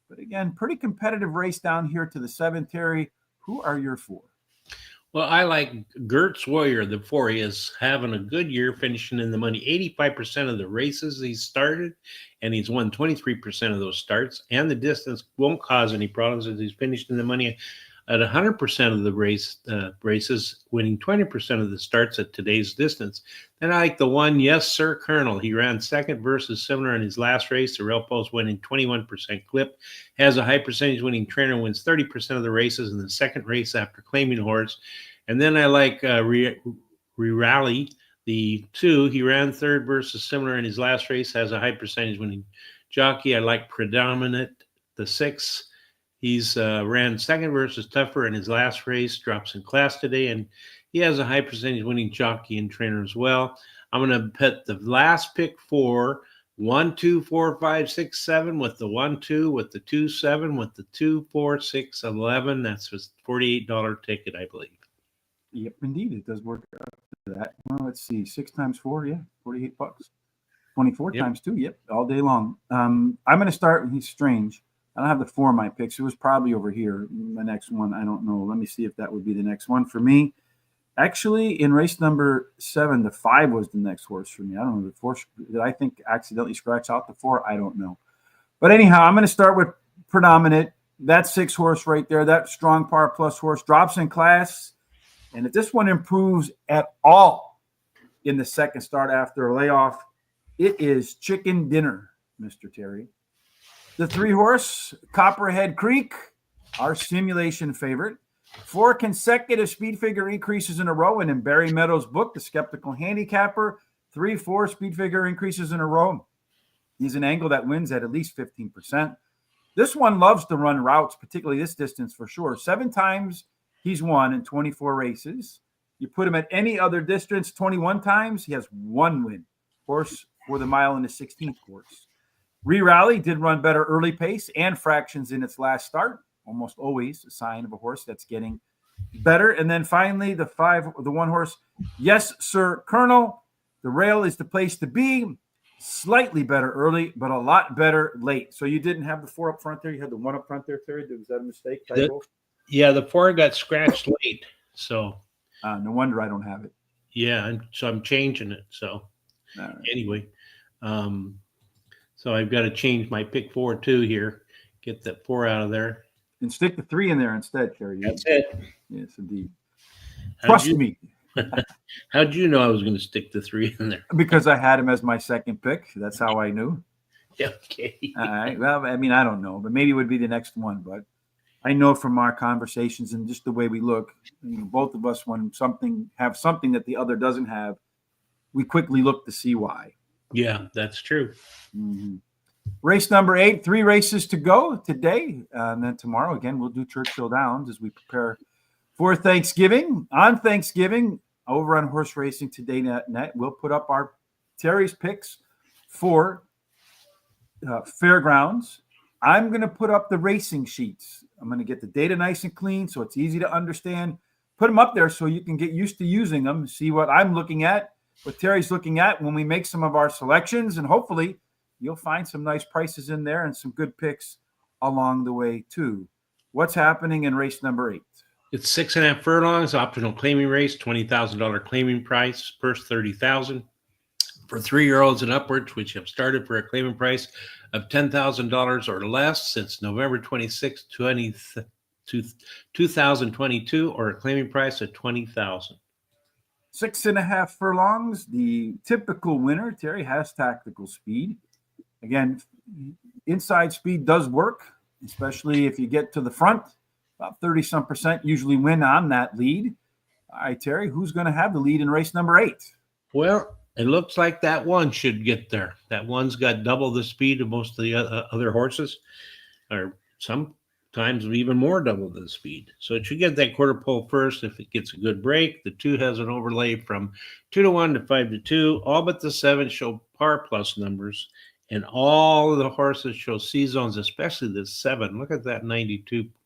But again, pretty competitive race down here to the 7, Terry. Who are your 4? Well, I like Gertz Warrior, the 4. He is having a good year, finishing in the money 85% of the races he's started, and he's won 23% of those starts. And the distance won't cause any problems as he's finished in the money at 100% of the races, winning 20% of the starts at today's distance. Then I like the one, Yes Sir Colonel. He ran second versus similar in his last race. The rail post winning 21% clip. Has a high percentage winning trainer, wins 30% of the races in the second race after claiming horse. And then I like Rally, the 2. He ran third versus similar in his last race. Has a high percentage winning jockey. I like Predominant, the 6. He's ran second versus Tougher in his last race, drops in class today, and he has a high percentage winning jockey and trainer as well. I'm going to put the last pick for 1, 2, 4, 5, 6, 7 with the 1, 2, with the 2, 7, with the 2, 4, 6, 11. That's a $48 ticket, I believe. Yep, indeed. It does work out to that. Well, let's see. 6 times 4, yeah, $48. 24 times 2, yep, all day long. I'm going to start. He's strange. I don't have the 4 in my picks. It was probably over here. The next one, I don't know. Let me see if that would be the next one for me. Actually, in race number 7, the 5 was the next horse for me. I don't know. The 4, did I think accidentally scratch out the 4? I don't know. But anyhow, I'm going to start with Predominant. That 6 horse right there, that strong par plus horse drops in class. And if this one improves at all in the second start after a layoff, it is chicken dinner, Mr. Terry. The 3 horse, Copperhead Creek, our simulation favorite. 4 consecutive speed figure increases in a row. And in Barry Meadows' book, The Skeptical Handicapper, 3-4 speed figure increases in a row. He's an angle that wins at least 15%. This one loves to run routes, particularly this distance for sure. 7 times he's won in 24 races. You put him at any other distance 21 times, he has 1 win. Horse for the mile in the 16th course. Re-Rally did run better early pace and fractions in its last start. Almost always a sign of a horse that's getting better. And then finally, the 1 horse, Yes Sir Colonel. The rail is the place to be. Slightly better early, but a lot better late. So you didn't have the 4 up front there. You had the 1 up front there, Terry. Was that a mistake? Yeah, the 4 got scratched late. So no wonder I don't have it. Yeah, so I'm changing it. So anyway, so I've got to change my pick 4 too here. Get that 4 out of there. And stick the 3 in there instead, Terry. That's it. Yes, indeed. Trust me. How'd you know I was going to stick the 3 in there? Because I had him as my second pick. That's how I knew. Okay. All right. Well, I mean, I don't know, but maybe it would be the next one. But I know from our conversations and just the way we look, both of us, when have something that the other doesn't have, we quickly look to see why. Yeah, that's true. Mm-hmm. Race number 8, 3 races to go today. And then tomorrow, again, we'll do Churchill Downs as we prepare for Thanksgiving. On Thanksgiving, over on Horse Racing Today.net, we'll put up our Terry's picks for Fairgrounds. I'm going to put up the racing sheets. I'm going to get the data nice and clean so it's easy to understand. Put them up there so you can get used to using them, see what I'm looking at, what Terry's looking at when we make some of our selections, and hopefully you'll find some nice prices in there and some good picks along the way too. What's happening in race number 8? It's 6.5 furlongs, optional claiming race, $20,000 claiming price, first $30,000 for 3-year-olds and upwards, which have started for a claiming price of $10,000 or less since November 26, 2022, or a claiming price of $20,000. 6.5 furlongs. The typical winner, Terry, has tactical speed. Again, inside speed does work, especially if you get to the front. About 30-some% usually win on that lead. All right, Terry, who's going to have the lead in race number 8? Well, it looks like that 1 should get there. That 1's got double the speed of most of the other horses, or sometimes even more double the speed. So it should get that quarter pole first if it gets a good break. The 2 has an overlay from 2-1 to 5-2. All but the 7 show par plus numbers. And all of the horses show C zones, especially the 7. Look at that 92%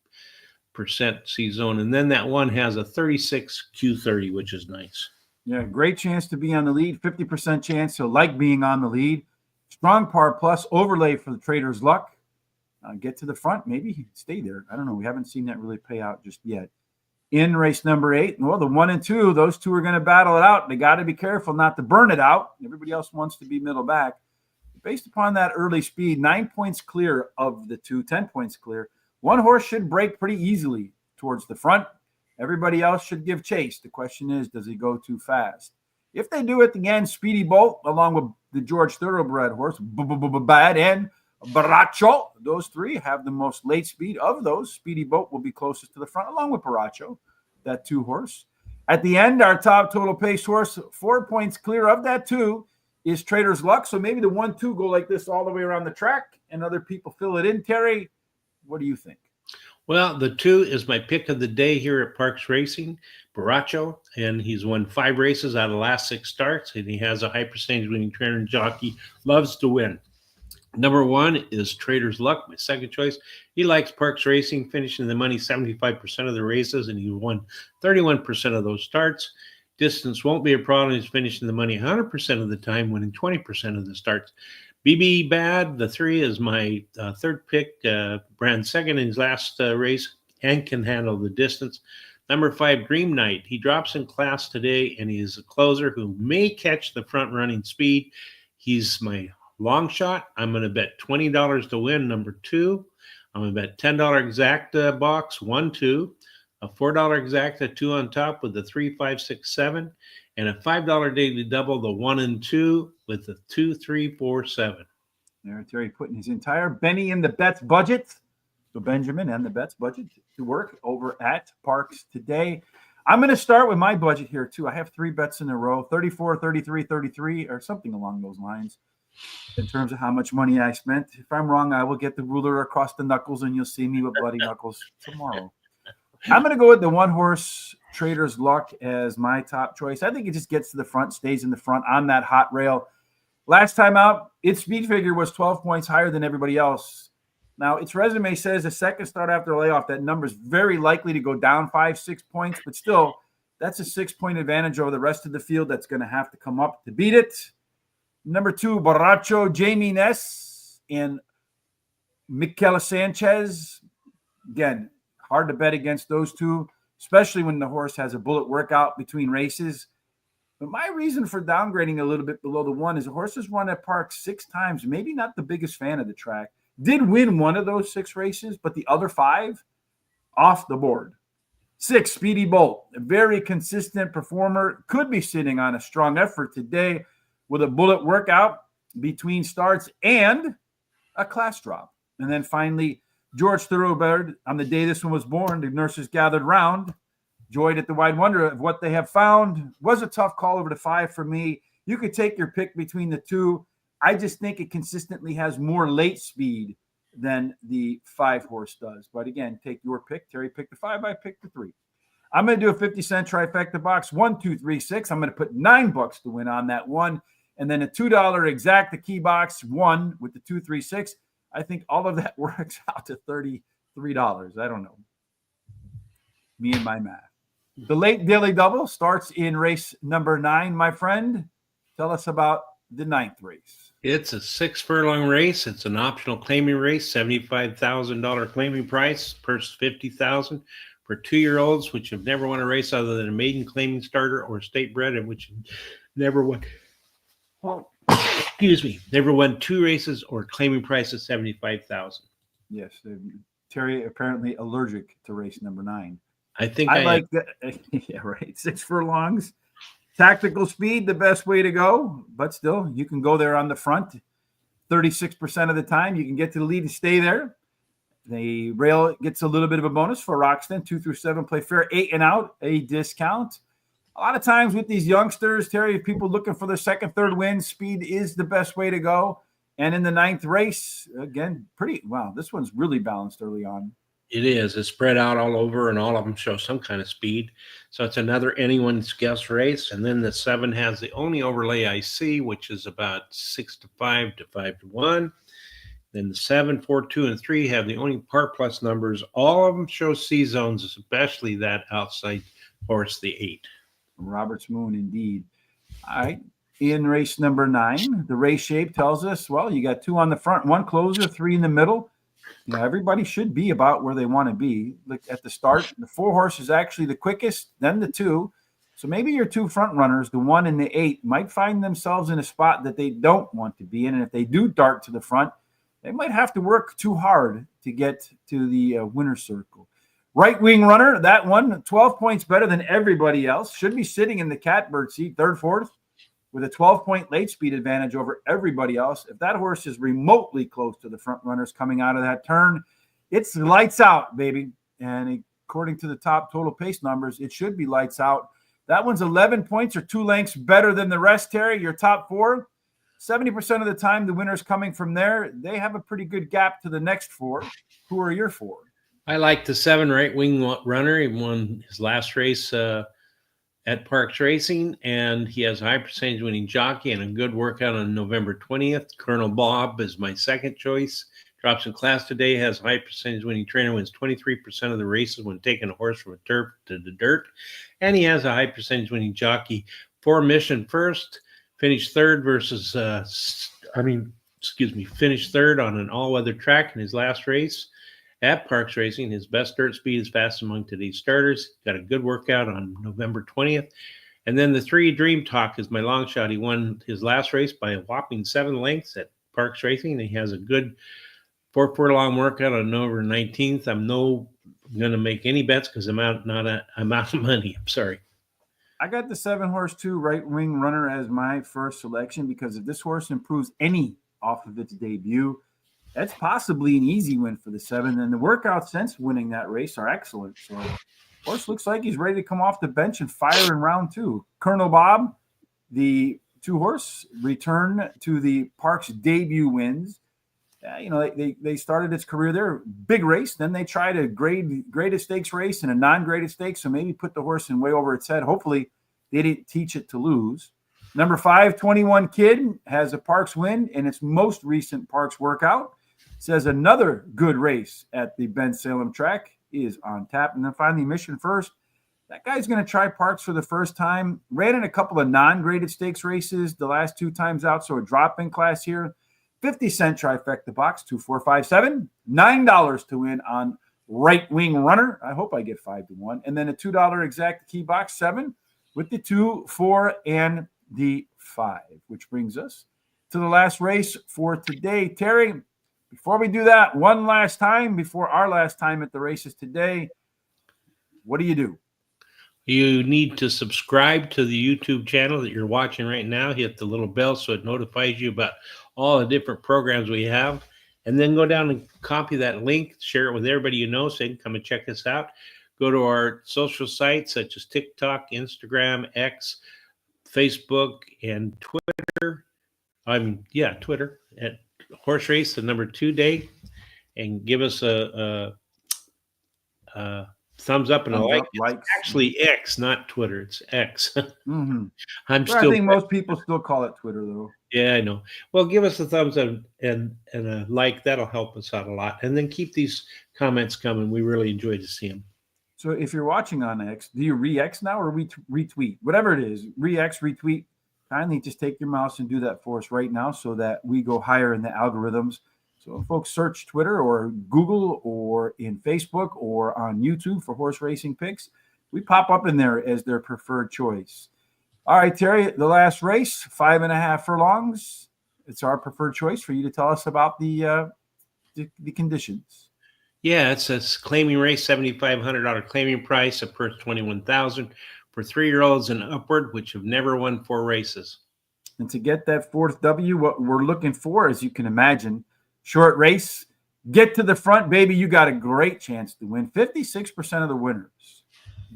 C zone. And then that 1 has a 36 Q30, which is nice. Yeah, great chance to be on the lead. 50% chance he'll like being on the lead. Strong par plus overlay for the Trader's Luck. Get to the front, maybe stay there. I don't know. We haven't seen that really pay out just yet. In race number 8, well, the 1 and 2, those 2 are going to battle it out. They got to be careful not to burn it out. Everybody else wants to be middle back. Based upon that early speed, 9 points clear of the 2, 10 points clear. 1 horse should break pretty easily. towards the front. Everybody else should give chase. The question is, does he go too fast? If they do at the end, Speedy Bolt, along with the George Thoroughbred horse, Bad and Baracho, those three have the most late speed of those. Speedy Bolt will be closest to the front, along with Baracho, that 2 horse. At the end, our top total pace horse, 4 points clear of that 2, is Trader's Luck. So maybe the 1-2 go like this all the way around the track, and other people fill it in. Terry, what do you think? Well, the 2 is my pick of the day here at Parx Racing, Baracho, and he's won 5 races out of the last 6 starts, and he has a high percentage winning trainer and jockey, loves to win. Number 1 is Trader's Luck, my second choice. He likes Parx Racing, finishing the money 75% of the races, and he won 31% of those starts. Distance won't be a problem. He's finishing the money 100% of the time, winning 20% of the starts. BB Bad, the 3, is my third pick, ran second in his last race and can handle the distance. Number 5, Dream Knight. He drops in class today, and he is a closer who may catch the front running speed. He's my long shot. I'm going to bet $20 to win, number 2. I'm going to bet $10 exacta box, 1, 2. A $4 exacta, 2 on top with the 3, 5, 6, 7. And a $5 daily double, the 1 and 2 with the 2, 3, 4, 7. There, Terry putting his entire Benny in the Bets budget. So Benjamin and the Bets budget to work over at Parx today. I'm going to start with my budget here too. I have 3 bets in a row, 34, 33, 33, or something along those lines in terms of how much money I spent. If I'm wrong, I will get the ruler across the knuckles and you'll see me with bloody knuckles tomorrow. I'm going to go with the 1 horse Trader's Luck as my top choice. I think it just gets to the front, stays in the front on that hot rail. Last time out, its speed figure was 12 points higher than everybody else. Now, its resume says a second start after layoff. That number is very likely to go down 5, 6 points, but still, that's a 6-point advantage over the rest of the field that's going to have to come up to beat it. Number 2, Baracho, Jamie Ness, and Mikel Sanchez. Again, hard to bet against those 2, especially when the horse has a bullet workout between races. But my reason for downgrading a little bit below the 1 is the horse has run at Parx 6 times, maybe not the biggest fan of the track. Did win 1 of those 6 races, but the other 5 off the board. 6, Speedy Bolt, a very consistent performer, could be sitting on a strong effort today with a bullet workout between starts and a class drop. And then finally, George Thoroughbred, on the day this one was born, the nurses gathered round, joyed at the wide wonder of what they have found. Was a tough call over to 5 for me. You could take your pick between the 2. I just think it consistently has more late speed than the 5 horse does. But again, take your pick. Terry picked the 5. I picked the 3. I'm going to do a 50-cent trifecta box, 1, 2, 3, 6. I'm going to put $9 to win on that one. And then a $2 exacta key box, 1 with the 2, 3, 6. I think all of that works out to $33. I don't know. Me and my math. The late daily double starts in race number 9, my friend. Tell us about the 9th race. It's a 6 furlong race. It's an optional claiming race, $75,000 claiming price, purse $50,000 for 2-year-olds, which have never won a race other than a maiden claiming starter or state bred, and which never won. Never won 2 races or claiming price of $75,000. Yes, Terry apparently allergic to race number 9. I think I like that. Yeah, right. 6 furlongs. Tactical speed, the best way to go, but still, you can go there on the front 36% of the time. You can get to the lead and stay there. The rail gets a little bit of a bonus for Roxton. 2 through 7 play fair, 8 and out, a discount. A lot of times with these youngsters, Terry, people looking for their second, third win, speed is the best way to go. And in the 9th race, again, this one's really balanced early on. It is. It's spread out all over, and all of them show some kind of speed. So it's another anyone's guess race. And then the 7 has the only overlay I see, which is about 6 to 5 to 5 to 1. Then the 7, 4, 2, and 3 have the only par plus numbers. All of them show C zones, especially that outside horse, the 8. Robert's Moon, indeed. All right. In race number 9, the race shape tells us, well, you got 2 on the front, 1 closer, 3 in the middle. You know, everybody should be about where they want to be. Look at the start. The 4 horse is actually the quickest, then the 2. So maybe your 2 front runners, the 1 and the 8, might find themselves in a spot that they don't want to be in. And if they do dart to the front, they might have to work too hard to get to the winner's circle. Right Wing Runner, that one, 12 points better than everybody else. Should be sitting in the catbird seat, third, fourth, with a 12-point late speed advantage over everybody else. If that horse is remotely close to the front runners coming out of that turn, it's lights out, baby. And according to the top total pace numbers, it should be lights out. That one's 11 points or 2 lengths better than the rest, Terry. Your top four, 70% of the time the winner's coming from there. They have a pretty good gap to the next four. Who are your four? I like the 7 Right Wing Runner. He won his last race at Parx Racing, and he has a high percentage winning jockey and a good workout on November 20th. Colonel Bob is my second choice. Drops in class today, has a high percentage winning trainer, wins 23% of the races when taking a horse from a turf to the dirt. And he has a high percentage winning jockey for Mission First. Finished third finished third on an all-weather track in his last race at Parx Racing. His best dirt speed is fast among today's starters. Got a good workout on November 20th. And then the 3 Dream Talk is my long shot. He won his last race by a whopping 7 lengths at Parx Racing. And he has a good 4 furlong workout on November 19th. I'm going to make any bets because I'm out of money. I'm sorry. I got the 7-horse 2 Right Wing Runner as my first selection because if this horse improves any off of its debut, that's possibly an easy win for the 7. And the workouts since winning that race are excellent. So, horse looks like he's ready to come off the bench and fire in round 2. Colonel Bob, the 2-horse, return to the Parx debut wins. They started its career there, big race. Then they tried a graded stakes race and a non-graded stakes. So maybe put the horse in way over its head. Hopefully they didn't teach it to lose. Number 5, 21 Kid, has a Parx win in its most recent Parx workout. Says another good race at the Ben Salem track is on tap. And then finally, Mission First. That guy's going to try Parx for the first time. Ran in a couple of non-graded stakes races the last 2 times out. So a drop in class here. 50-cent trifecta box, 2, 4, 5, 7. $9 to win on Right Wing Runner. I hope I get 5 to 1. And then a $2 exact key box, 7 with the 2, 4, and the 5, which brings us to the last race for today. Terry, before we do that, one last time, before our last time at the races today, what do? You need to subscribe to the YouTube channel that you're watching right now. Hit the little bell so it notifies you about all the different programs we have. And then go down and copy that link, share it with everybody you know so they can come and check us out. Go to our social sites such as TikTok, Instagram, X, Facebook, and Twitter. Twitter at Horse Race, the number 2 day, and give us a thumbs up and a like. It's actually X, not Twitter. It's X. Mm-hmm. I think most people still call it Twitter, though. Yeah, I know. Well, give us a thumbs up and a like. That'll help us out a lot. And then keep these comments coming. We really enjoy to see them. So if you're watching on X, do you re-X now or retweet? Whatever it is, re-X, retweet. Kindly just take your mouse and do that for us right now so that we go higher in the algorithms. So if folks search Twitter or Google or in Facebook or on YouTube for horse racing picks, we pop up in there as their preferred choice. All right, Terry, the last race, 5.5 furlongs. It's our preferred choice for you to tell us about the conditions. Yeah, it's a claiming race, $7,500 claiming price, a purse $21,000 for 3-year-olds and upward, which have never won 4 races. And to get that 4th W, what we're looking for, as you can imagine, short race, get to the front, baby. You got a great chance to win. 56% of the winners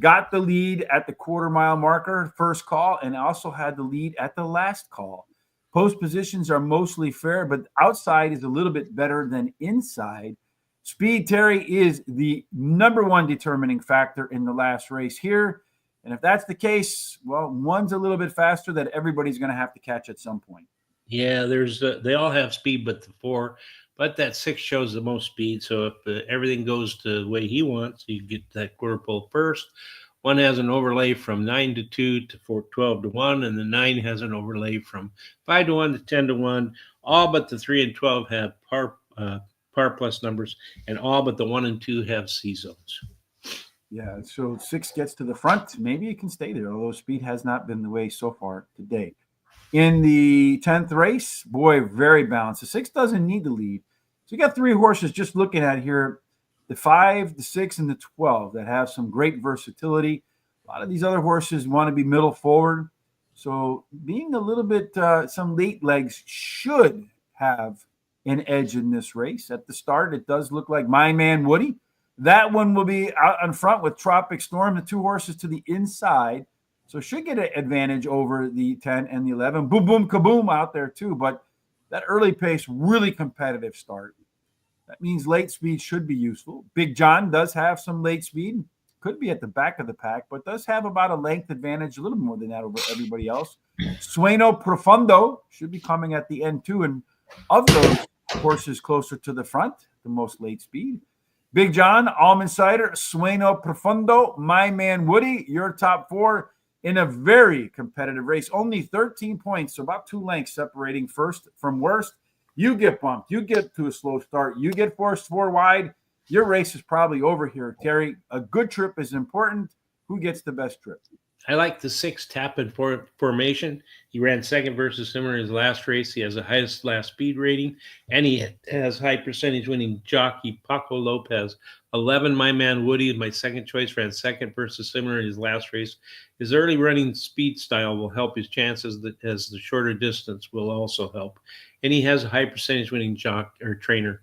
got the lead at the quarter-mile marker, first call, and also had the lead at the last call. Post positions are mostly fair, but outside is a little bit better than inside. Speed, Terry, is the number 1 determining factor in the last race here. And if that's the case, well, one's a little bit faster that everybody's going to have to catch at some point. Yeah, they all have speed but the 4. But that 6 shows the most speed. So if everything goes the way he wants, you get that quarter pole first. 1 has an overlay from 9 to 2 to 12 to 1. And the 9 has an overlay from 5 to 1 to 10 to 1. All but the 3 and 12 have par plus numbers. And all but the 1 and 2 have C zones. Yeah, so 6 gets to the front. Maybe it can stay there, although speed has not been the way so far today. In the 10th race, boy, very balanced. The 6 doesn't need the lead. So you got 3 horses just looking at here. the 5, the 6, and the 12 that have some great versatility. A lot of these other horses want to be middle forward. So being a little bit, some late legs should have an edge in this race. At the start, it does look like My Man Woody. That one will be out in front with Tropic Storm, the 2 horses to the inside. So should get an advantage over the 10 and the 11. Boom, boom, kaboom out there too. But that early pace, really competitive start. That means late speed should be useful. Big John does have some late speed. Could be at the back of the pack, but does have about a length advantage, a little more than that over everybody else. Sueno Profundo should be coming at the end too. And of those horses closer to the front, the most late speed. Big John, Almond Cider, Sueno Profundo, My Man Woody, your top 4 in a very competitive race. Only 13 points, so about 2 lengths separating first from worst. You get bumped. You get to a slow start. You get forced 4 wide. Your race is probably over here, Terry. A good trip is important. Who gets the best trip? I like the 6 tap-in formation. He ran second versus Simmer in his last race. He has the highest last speed rating, and he has high percentage winning jockey Paco Lopez. 11, My Man Woody, my second choice, ran second versus Simmer in his last race. His early running speed style will help his chances, as the shorter distance will also help. And he has a high percentage winning trainer.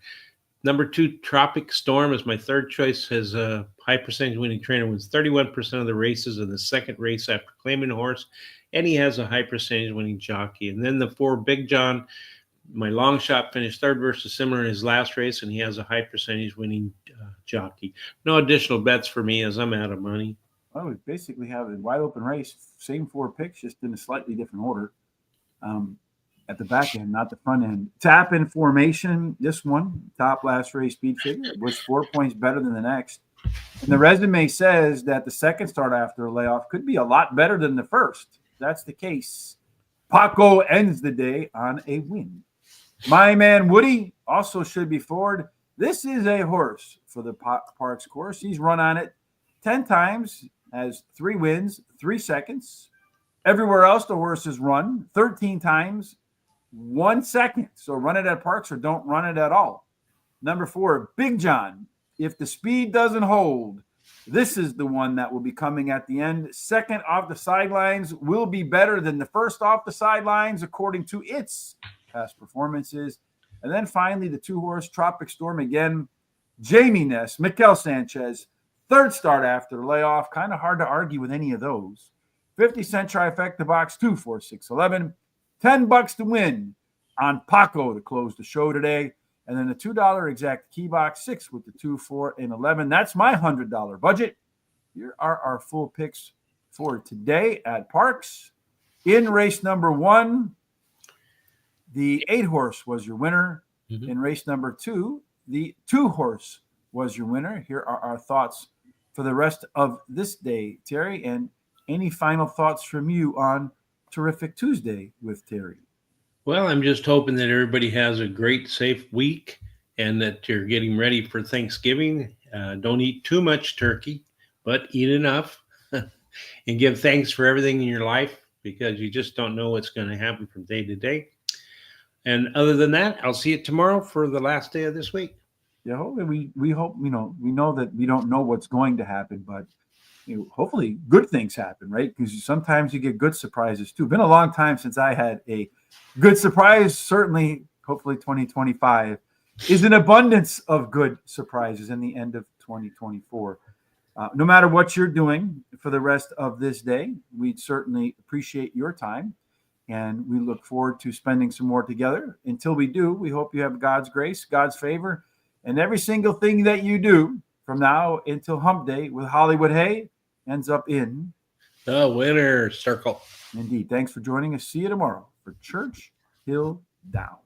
Number 2, Tropic Storm is my third choice. Has a high percentage winning trainer, wins 31% of the races in the second race after claiming a horse, and he has a high percentage winning jockey. And then the 4, Big John, my long shot, finished third versus Simmer in his last race, and he has a high percentage winning jockey. No additional bets for me as I'm out of money. Well, we basically have a wide open race, same 4 picks, just in a slightly different order. At the back end, not the front end. Tap in formation, this one, top last race speed figure, was 4 points better than the next. And the resume says that the second start after a layoff could be a lot better than the first. If that's the case, Paco ends the day on a win. My Man Woody also should be forward. This is a horse for the Parx course. He's run on it 10 times, has 3 wins, 3 seconds. Everywhere else, the horse has run 13 times, 1 second. So run it at Parx or don't run it at all. Number 4, Big John. If the speed doesn't hold, this is the one that will be coming at the end. Second off the sidelines will be better than the first off the sidelines, according to its past performances. And then finally, the 2-horse Tropic Storm again. Jamie Ness, Mikel Sanchez, third start after the layoff. Kind of hard to argue with any of those. 50-cent trifecta box, 2, 4, 6, 11. $10 to win on Paco to close the show today. And then the $2 exact key box, 6 with the 2, 4, and 11. That's my $100 budget. Here are our full picks for today at Parx. In race number 1, the 8-horse was your winner. Mm-hmm. In race number 2, the 2-horse was your winner. Here are our thoughts for the rest of this day, Terry. And any final thoughts from you on Terrific Tuesday with Terry? Well, I'm just hoping that everybody has a great, safe week and that you're getting ready for Thanksgiving. Don't eat too much turkey, but eat enough and give thanks for everything in your life, because you just don't know what's going to happen from day to day. And other than that, I'll see you tomorrow for the last day of this week. Yeah, we hope, we know that we don't know what's going to happen, but hopefully good things happen, right? Because sometimes you get good surprises too. Been a long time since I had a good surprise. Certainly, hopefully 2025 is an abundance of good surprises in the end of 2024. No matter what you're doing for the rest of this day, we'd certainly appreciate your time, and we look forward to spending some more together. Until we do, we hope you have God's grace, God's favor, and every single thing that you do from now until Hump Day with Hollywood Hay ends up in the winner's circle. Indeed. Thanks for joining us. See you tomorrow for Church Hill Down.